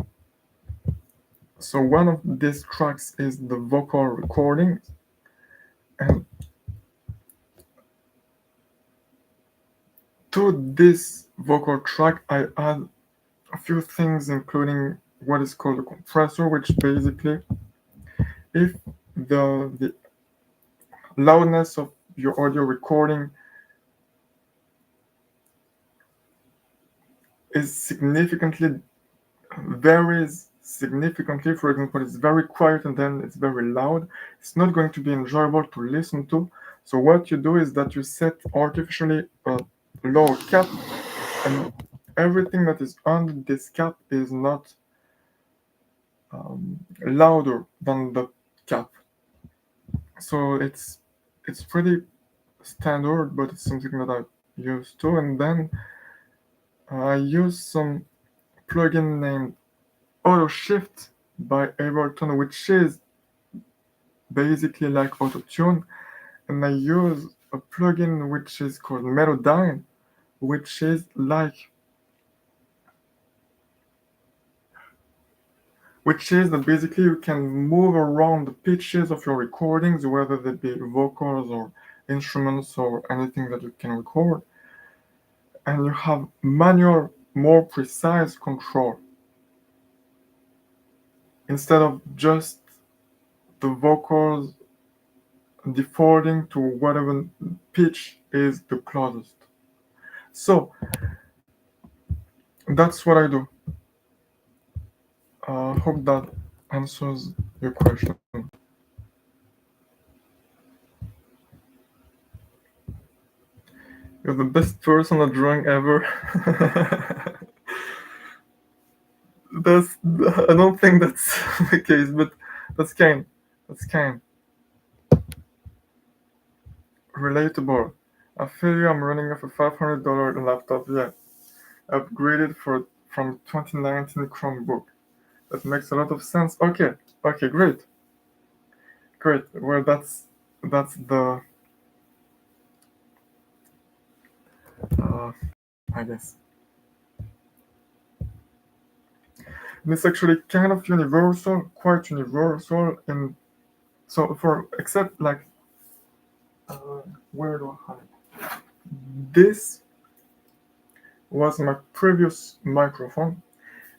so one of these tracks is the vocal recording, and to this vocal track I add a few things, including what is called a compressor, which basically, if the loudness of your audio recording is significantly varies significantly. For example, it's very quiet and then it's very loud. It's not going to be enjoyable to listen to. So what you do is that you set artificially a lower cap, and everything that is under this cap is not louder than the cap. So it's pretty standard, but it's something that I use too. And then I use some plugin named Auto Shift by Ableton, which is basically like autotune, and I use a plugin which is called Melodyne, which is like which is that basically you can move around the pitches of your recordings, whether they be vocals or instruments or anything that you can record, and you have manual, more precise control instead of just the vocals defaulting to whatever pitch is the closest. So that's what I do. Hope that answers your question. You're the best person at drawing ever. that's I don't think that's the case, but that's kind. That's kind. Relatable. I feel you. I'm running off a $500 laptop. Yeah, upgraded from 2019 Chromebook. That makes a lot of sense. Okay. Okay. Great. Great. Well, that's the uh, I guess. And it's actually kind of universal, quite universal in so for except like uh, where do I have it? This was my previous microphone,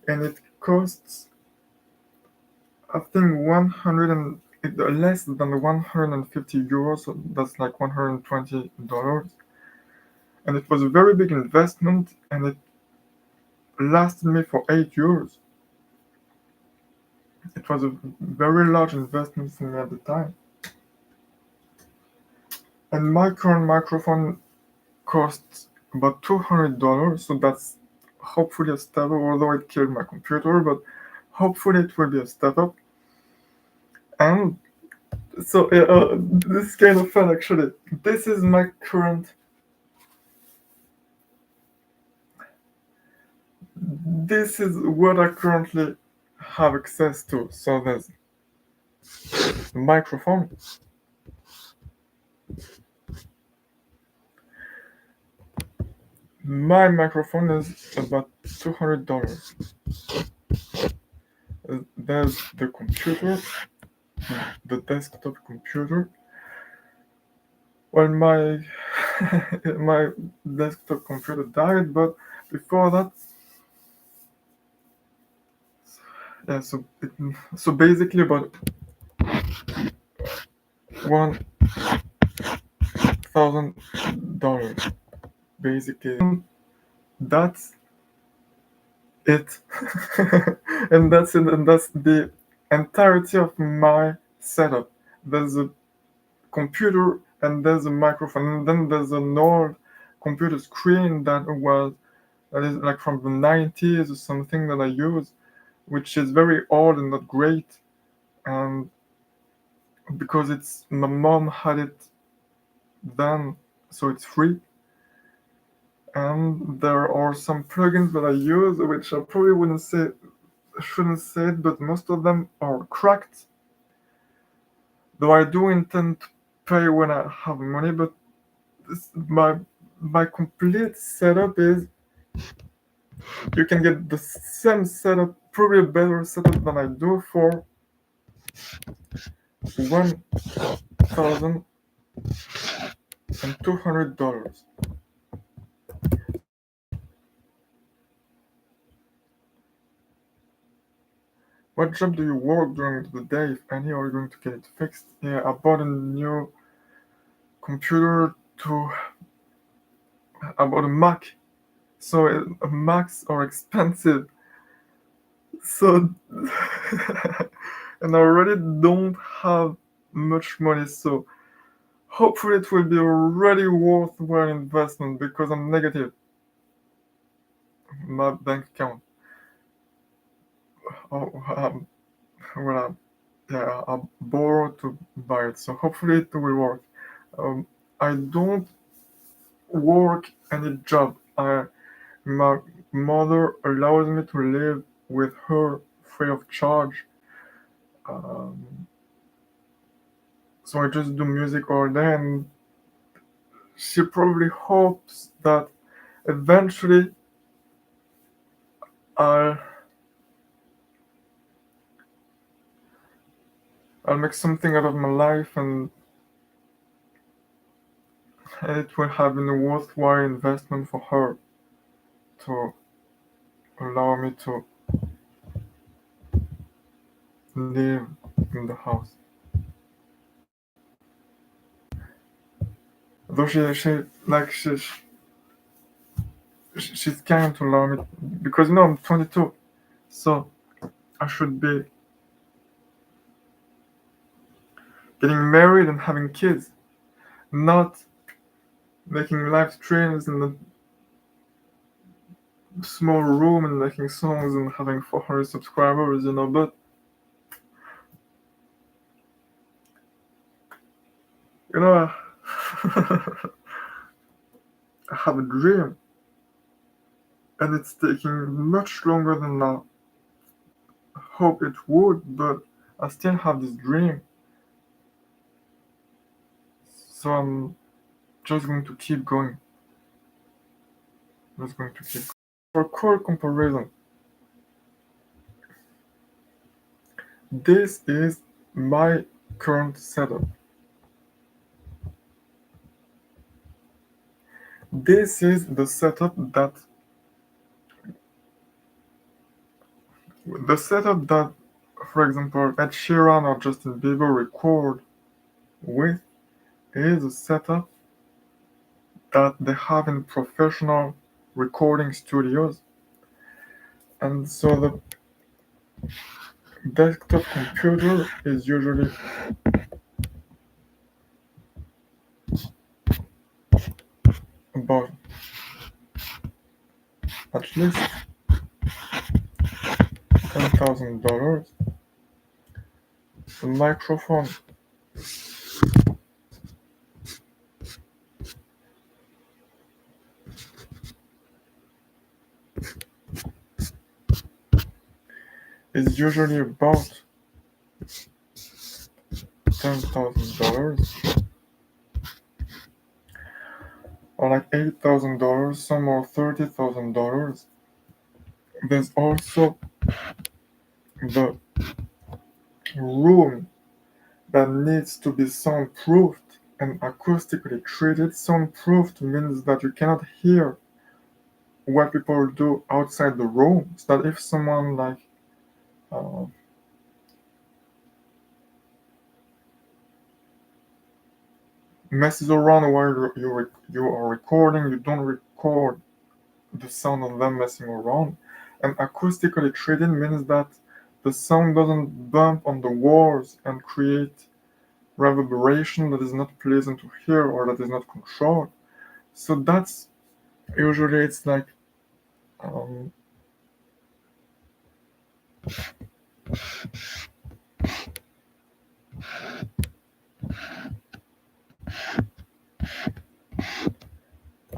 and it costs I think 100 and less than 150 euros. So that's like $120, and it was a very big investment, and it lasted me for 8 years. It was a very large investment for me at the time. And my current microphone costs about $200, so that's hopefully a step up, although it killed my computer, but hopefully it will be a step up. And so this is kind of fun actually. This is my current. This is what I currently have access to. So there's the microphone. My microphone is about $200. There's the computer, the desktop computer. Well, my my desktop computer died, but before that, yeah. So basically about $1,000. Basically, that's it, and that's the entirety of my setup. There's a computer and there's a microphone, and then there's an old computer screen that is like from the 90s or something that I use, which is very old and not great, and because it's my mom had it then, so it's free. And there are some plugins that I use, which I probably shouldn't say it, but most of them are cracked. Though I do intend to pay when I have money, but my complete setup is you can get the same setup, probably a better setup than I do for $1,200. What job do you work during the day, if any, are you going to get it fixed? Yeah, I bought a new computer to I bought a Mac So Macs are expensive. So and I already don't have much money. So hopefully it will be a really worthwhile investment because I'm negative in my bank account. Oh, well, yeah, I borrowed to buy it. So hopefully it will work. Um, I don't work any job. My mother allows me to live with her free of charge. Um, so I just do music all day, and she probably hopes that eventually I'll I'll make something out of my life, and it will have been a worthwhile investment for her to allow me to live in the house. Though she's kind to allow me because I'm 22, so I should be getting married and having kids, not making live streams in a small room and making songs and having 400 subscribers, But you know, I have a dream, and it's taking much longer than I hope it would, but I still have this dream, so I'm just going to keep going. Just going to keep. For core comparison, this is my current setup. This is the setup that, for example, Ed Sheeran or Justin Bieber record with is a setup that they have in professional recording studios. And so the desktop computer is usually about at least $10,000. The microphone is usually about $10,000 or like $8,000, some are $30,000. There's also the room that needs to be soundproofed and acoustically treated. Soundproofed means that you cannot hear what people do outside the room. So that if someone uh, messes around while you are recording, you don't record the sound of them messing around. And acoustically treated means that the sound doesn't bump on the walls and create reverberation that is not pleasant to hear or that is not controlled. So that's usually it's like um,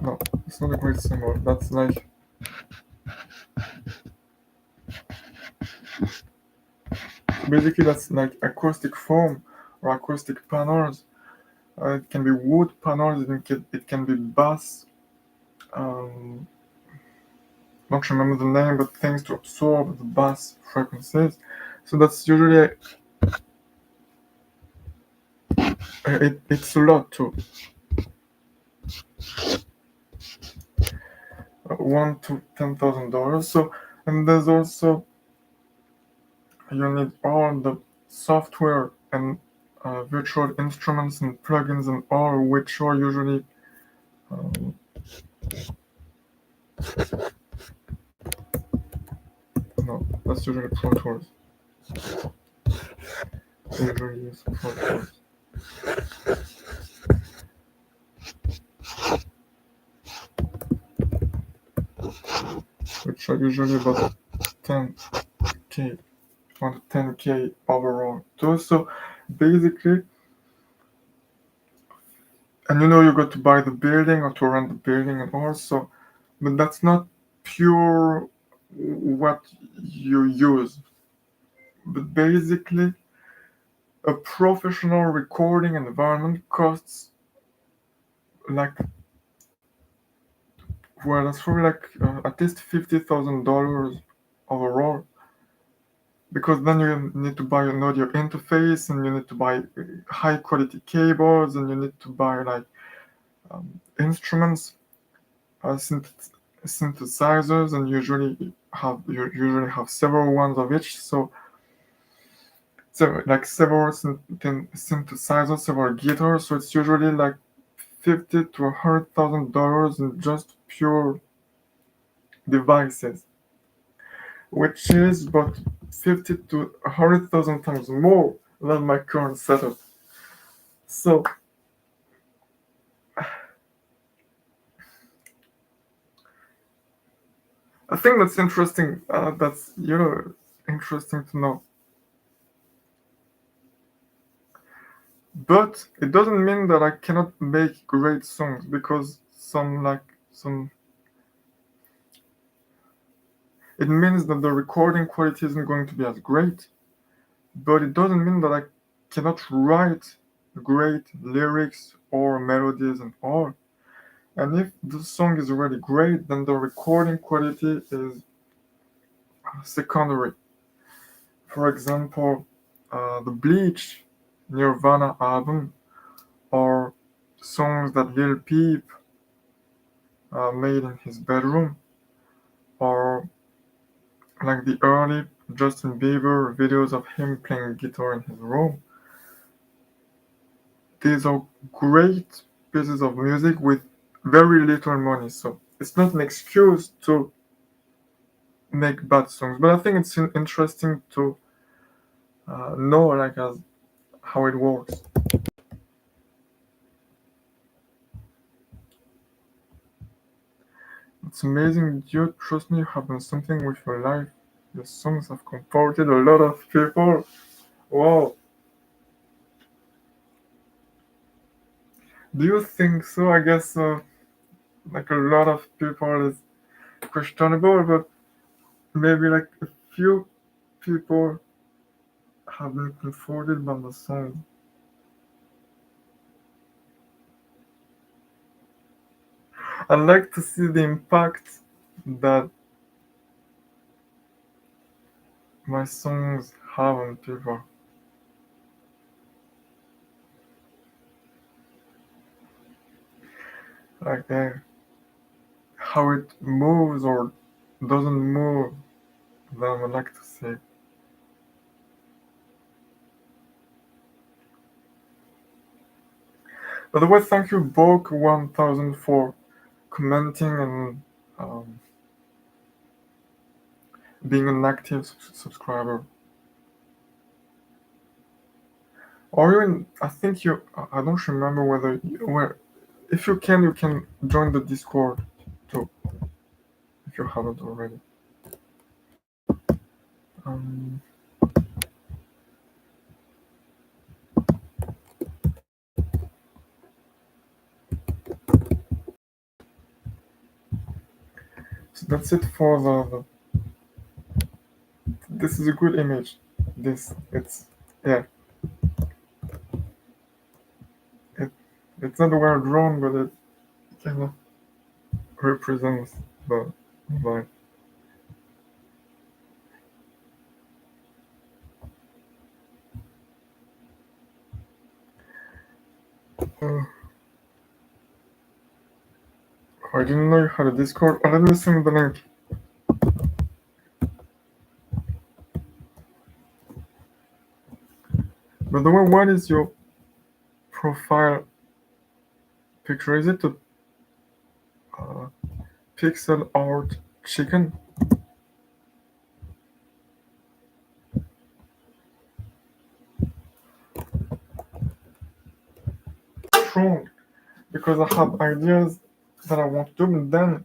no, it's not a great symbol. That's like basically that's like acoustic foam or acoustic panels. It can be wood panels. It can be bass. Um, don't remember the name, but things to absorb the bass frequencies. So that's usually it's a lot too. $1,000 to $10,000. So and there's also you need all the software and virtual instruments and plugins and all which are usually um, No, that's usually Pro Tools. I usually use Pro Tools. Which are usually about 10k, 10k overall too. So basically, and you got to buy the building or to rent the building and also, but that's not pure what you use. But basically, a professional recording environment costs like, well, that's probably like at least $50,000 overall, because then you need to buy an audio interface and you need to buy high quality cables and you need to buy like instruments, synthesizers, and usually have several ones of each. So like several synthesizers, several guitars. So it's usually like $50,000 to $100,000 in just pure devices, which is about 50 to 100,000 times more than my current setup. So I think that's interesting. That's interesting to know. But it doesn't mean that I cannot make great songs, because some it means that the recording quality isn't going to be as great, but it doesn't mean that I cannot write great lyrics or melodies and all. And if the song is really great, then the recording quality is secondary. For example, the Bleach Nirvana album, or songs that Lil Peep made in his bedroom, or like the early Justin Bieber videos of him playing guitar in his room. These are great pieces of music with very little money, so it's not an excuse to make bad songs. But I think it's interesting to know like as how it works. It's amazing, dude. Trust me, you have done something with your life. Your songs have comforted a lot of people. Wow. Do you think so? I guess like a lot of people is questionable, but maybe like a few people have been comforted by the song. I'd like to see the impact that my songs have on people. Like how it moves or doesn't move, that I would like to see. By the way, thank you, Bulk 1000, for commenting and um, being an active subscriber. Or even, I think I don't remember whether where. If you can join the Discord too, if you haven't already. Um, so that's it for this is a good image. Yeah, it, it's not well drawn, but it kind of represents the vibe. Uh, I didn't know you had a Discord. Let me send the link. By the way, what is your profile picture? Is it a pixel art chicken. Strong because I have ideas that I want to do, but then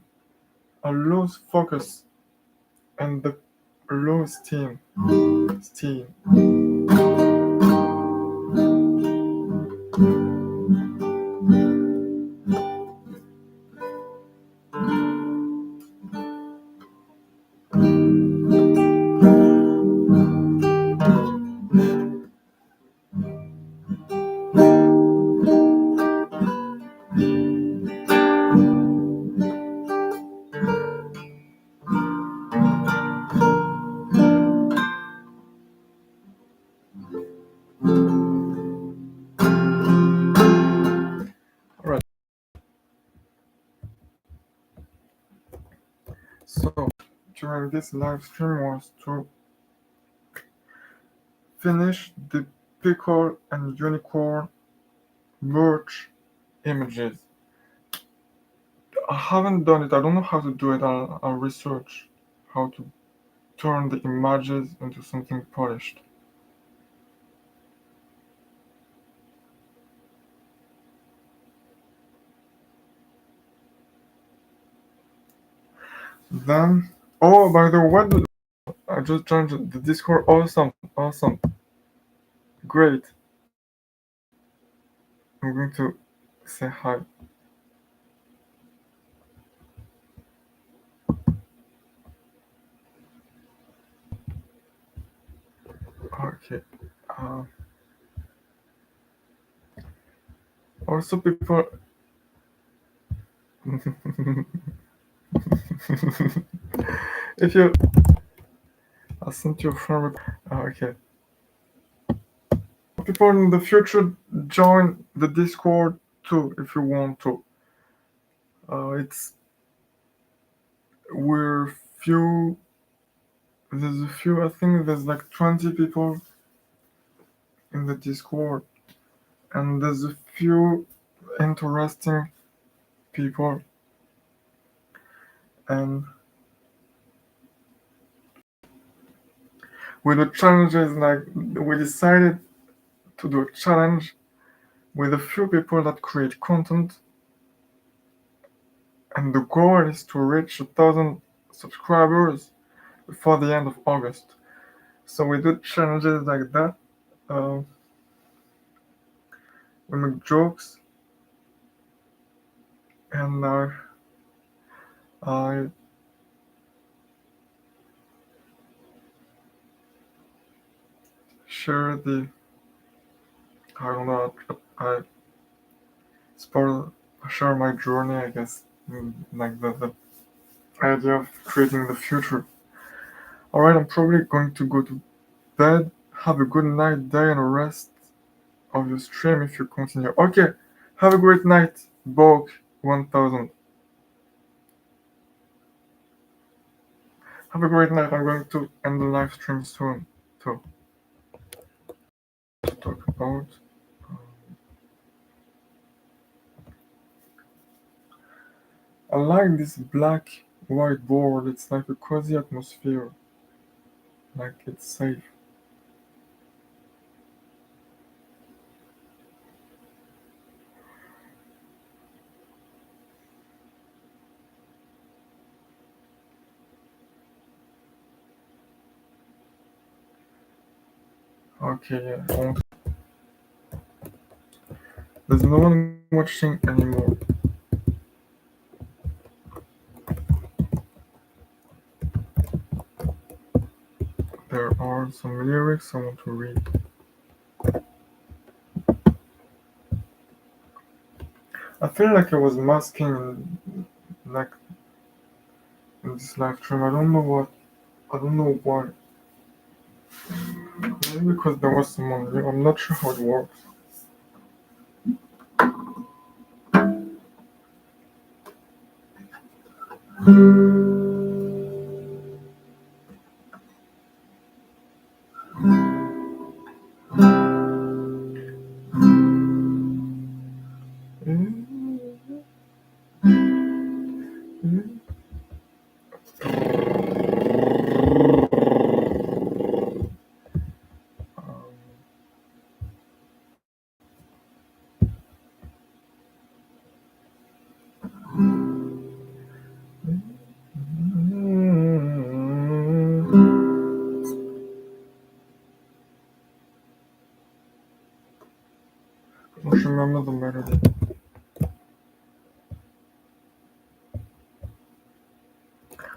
I lose focus and the lose steam. Steam. Alright, so during this live stream was to finish the pickle and unicorn merch images. I haven't done it. I don't know how to do it. I'll research how to turn the images into something polished. Then, oh, by the way, I just joined the Discord. Awesome, awesome, great. I'm going to say hi. Okay. Uh, Also, people. If you, I sent you a friend. Okay. People in the future join the Discord too if you want to. It's we're few. There's a few. I think there's like 20 people in the Discord, and there's a few interesting people. And with the challenges, like we decided to do a challenge with a few people that create content, and the goal is to reach 1,000 subscribers before the end of August. So we do challenges like that. Uh, we make jokes, and I share the I don't know I spoil I share my journey, I guess, like the idea of creating the future. All right, I'm probably going to go to bed. Have a good night, day, and a rest of your stream if you continue. Okay, have a great night, Bog 1000. Have a great night. I'm going to end the live stream soon too. To talk about. um, I like this black whiteboard. It's like a cozy atmosphere, like it's safe. Okay, yeah. There's no one watching anymore. There are some lyrics I want to read. I feel like I was masking like in this live stream. I don't know what. I don't know why. Maybe because there was someone new. I'm not sure how it works. remember the melody.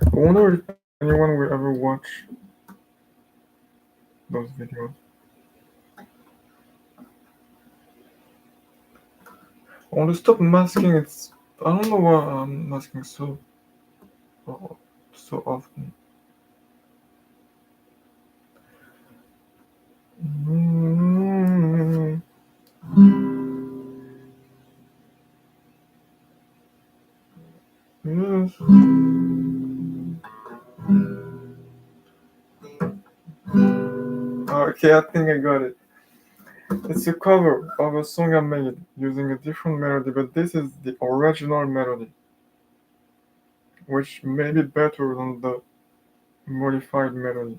I wonder if anyone will ever watch those videos. I want to stop masking. I don't know why I'm masking uh, so often. Mm, yes. Okay, I think I got it. It's a cover of a song I made using a different melody, but this is the original melody, which may be better than the modified melody.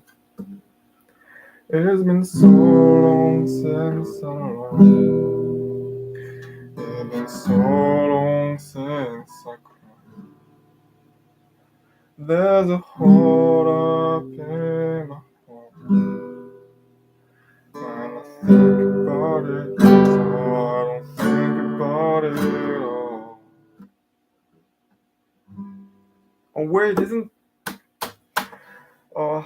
It has been so long since I cried. It's been so long since I cried. There's a hole up in my heart when I think about it, so I don't think about it at all. Oh wait, isn't uh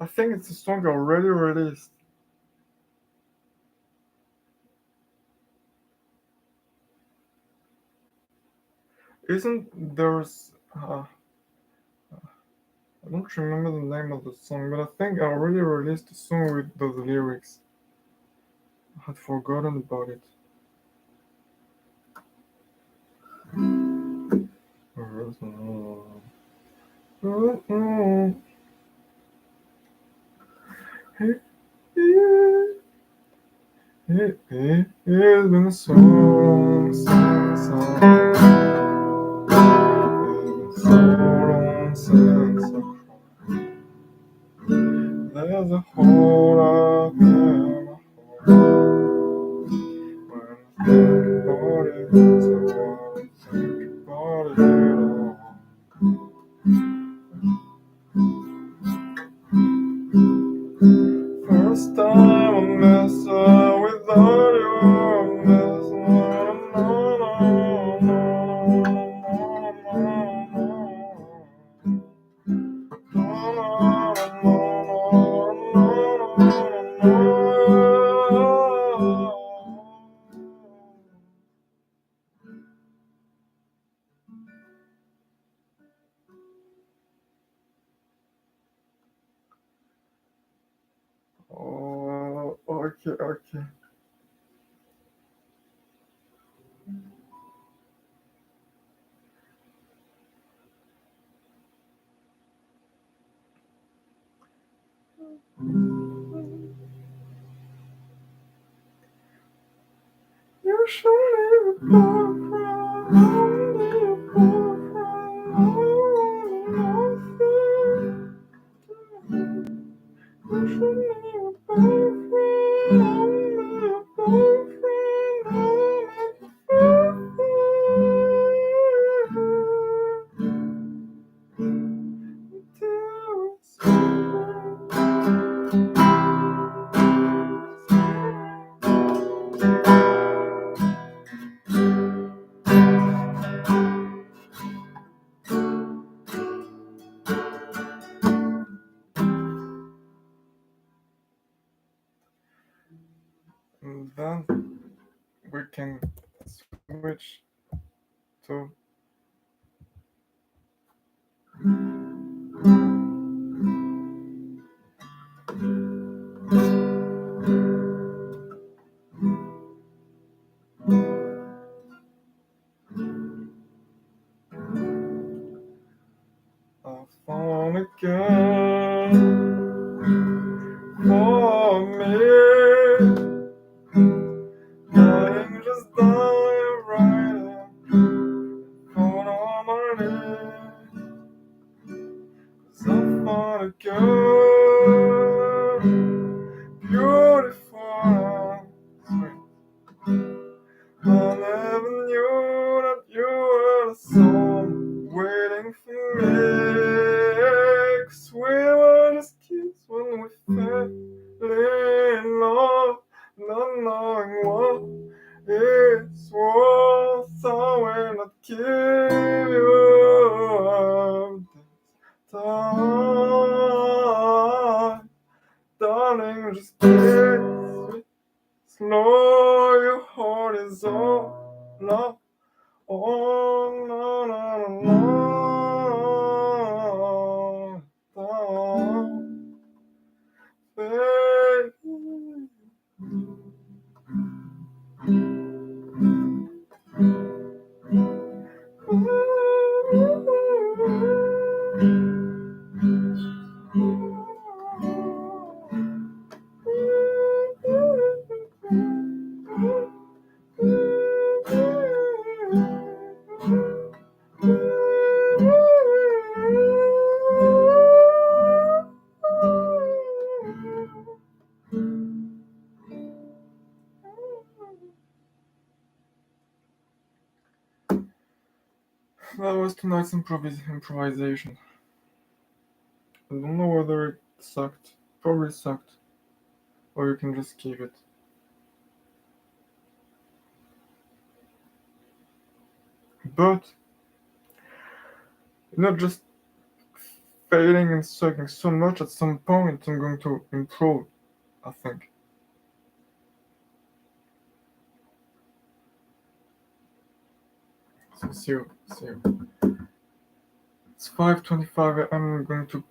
I think it's a song already released. Isn't there's I don't remember the name of the song, but I think I already released a song with those lyrics. I had forgotten about it. It's been so long since it's been so long since I cried. There's a hole up in my heart when I think about it, so I don't think about it at all. First time I mess up without you, I mess Oh, okay, okay. You should leave a boyfriend, only a boyfriend, nothing. You should leave a boyfriend, only a boyfriend, until it's and then we can switch to I found a girl for me. Lying just down right on my knee. 'Cause I found a girl, beautiful and sweet. I never knew that you were the soul waiting for me. 'Cause we were just kids when we fell in love, not knowing what not give you up this time. Darling, just kiss me slow, your heart is all up. Oh, no, no, no, no, That was tonight's improvisation. I don't know whether it sucked. Probably sucked. Or you can just keep it. But not just failing and sucking so much, at some point I'm going to improve, I think. So see you. It's 5:25 a.m. I'm going to...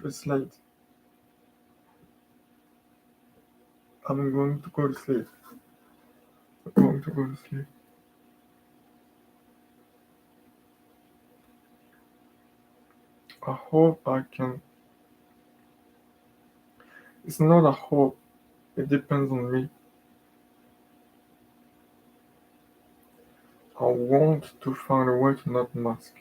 It's late. I'm going to go to sleep. I hope I can... It's not a hope. It depends on me. I want to find a way to not mask.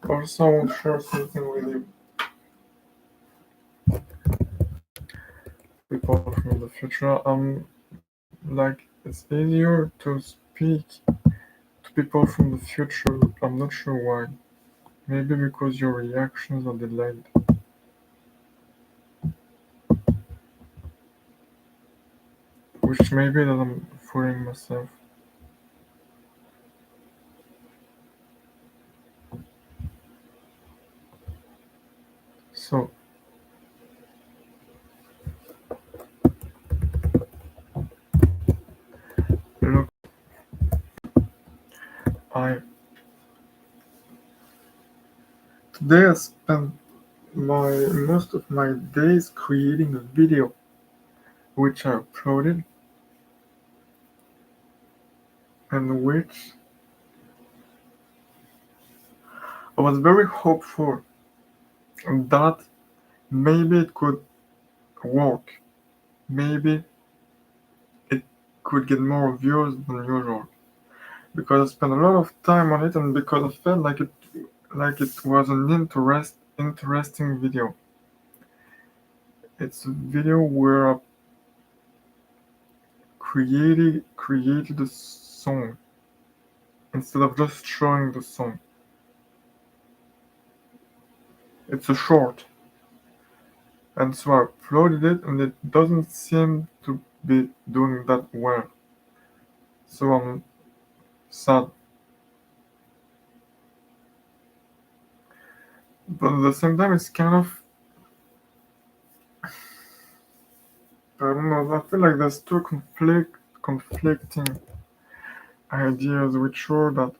Also, I want to share something with you. People from the future, it's easier to speak to people from the future. I'm not sure why. Maybe because your reactions are delayed. Which may be that I'm fooling myself. So, look, today I spent most of my days creating a video, which I uploaded, and which I was very hopeful that maybe it could work. Maybe it could get more views than usual. Because I spent a lot of time on it, and because I felt like it was an interesting video. It's a video where I created a song instead of just showing the song. It's a short, and so I uploaded it, and it doesn't seem to be doing that well. So I'm sad. But at the same time, it's kind of... I don't know, I feel like there's two conflicting ideas, which are that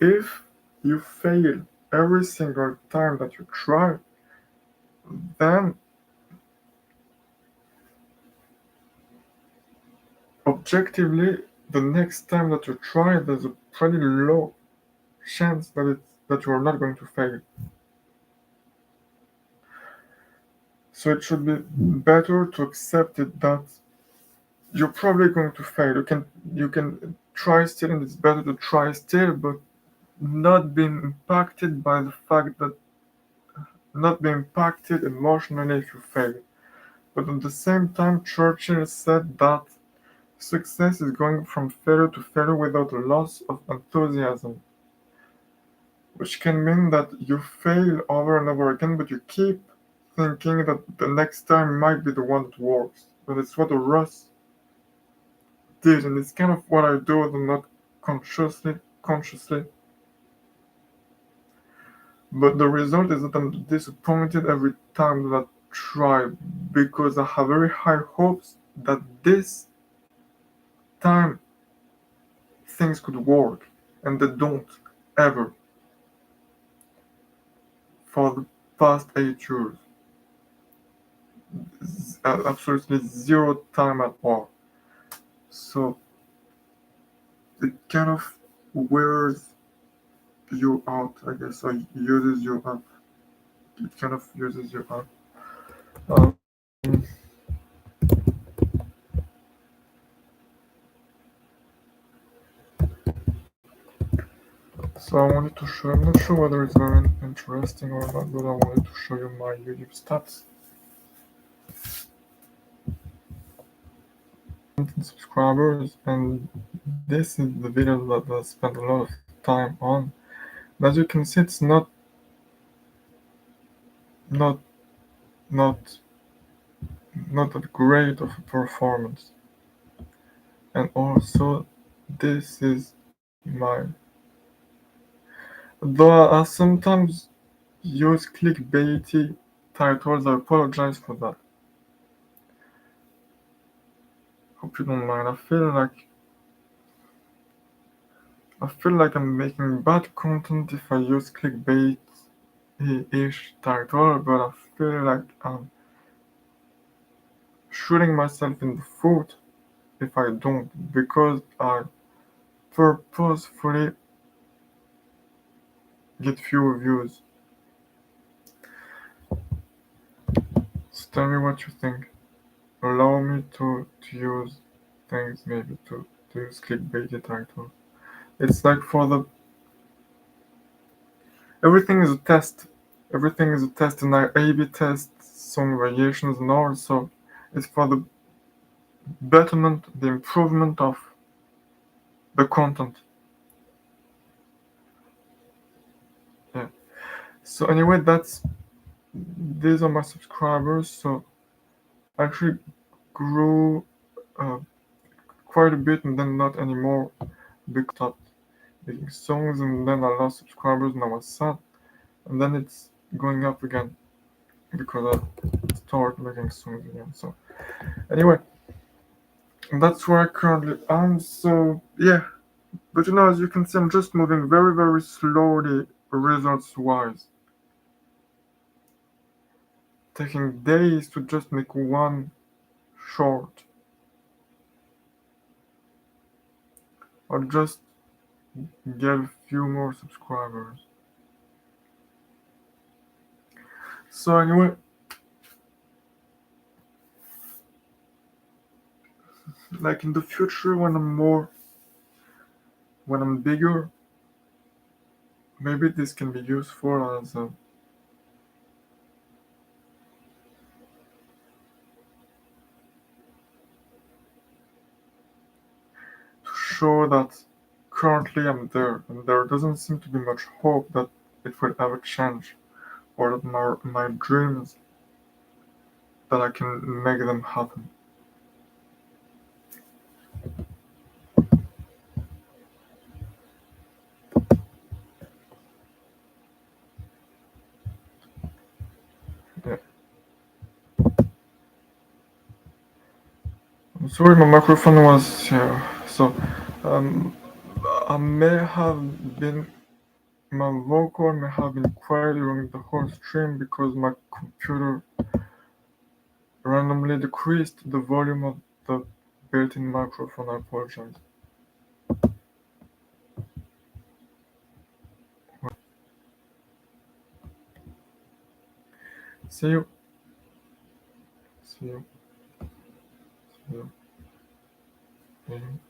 if you fail every single time that you try, then objectively, the next time that you try, there's a pretty low chance that you are not going to fail. So it should be better to accept it that you're probably going to fail. You can try still, and it's better to try still, but not being impacted by the fact that not be impacted emotionally if you fail. But at the same time, Churchill said that success is going from failure to failure without a loss of enthusiasm, which can mean that you fail over and over again, but you keep thinking that the next time might be the one that works. But it's what Russ did, and it's kind of what I do, although not consciously. But the result is that I'm disappointed every time that I try because I have very high hopes that this time things could work, and they don't ever for the past 8 years. Absolutely zero time at all. So it kind of wears you out, I guess, or uses you up. It kind of uses you up. Um, so I wanted to show, I'm not sure whether it's very interesting or not, but I wanted to show you my YouTube stats. Subscribers, and this is the video that I spent a lot of time on. As you can see, it's not not not that great of a performance. And also, this is my. Though I sometimes use clickbaity titles, I apologize for that. Hope you don't mind. I feel like I'm making bad content if I use clickbait-ish title, but I feel like I'm shooting myself in the foot if I don't, because I purposefully get fewer views. So tell me what you think. Allow me to use things, maybe to use clickbaity titles. It's like for the everything is a test. Everything is a test, and I A/B test song variations, and also it's for the betterment, the improvement of the content. Yeah. So anyway, that's these are my subscribers. So I actually grew uh, quite a bit, and then not anymore because I stopped making songs, and then I lost subscribers, and I was sad, and then it's going up again because I started making songs again. So anyway, that's where I currently am. So yeah, but as you can see, I'm just moving very, very slowly, results wise. Taking days to just make one short, or just get a few more subscribers. So anyway, like in the future, when I'm bigger, maybe this can be useful as to show that currently I'm there, and there doesn't seem to be much hope that it will ever change, or that my dreams that I can make them happen. Yeah. I'm sorry, my microphone was here. So, um, I may have been my vocal may have been quiet during the whole stream because my computer randomly decreased the volume of the built-in microphone. I apologize. See you. See you. See you. See you.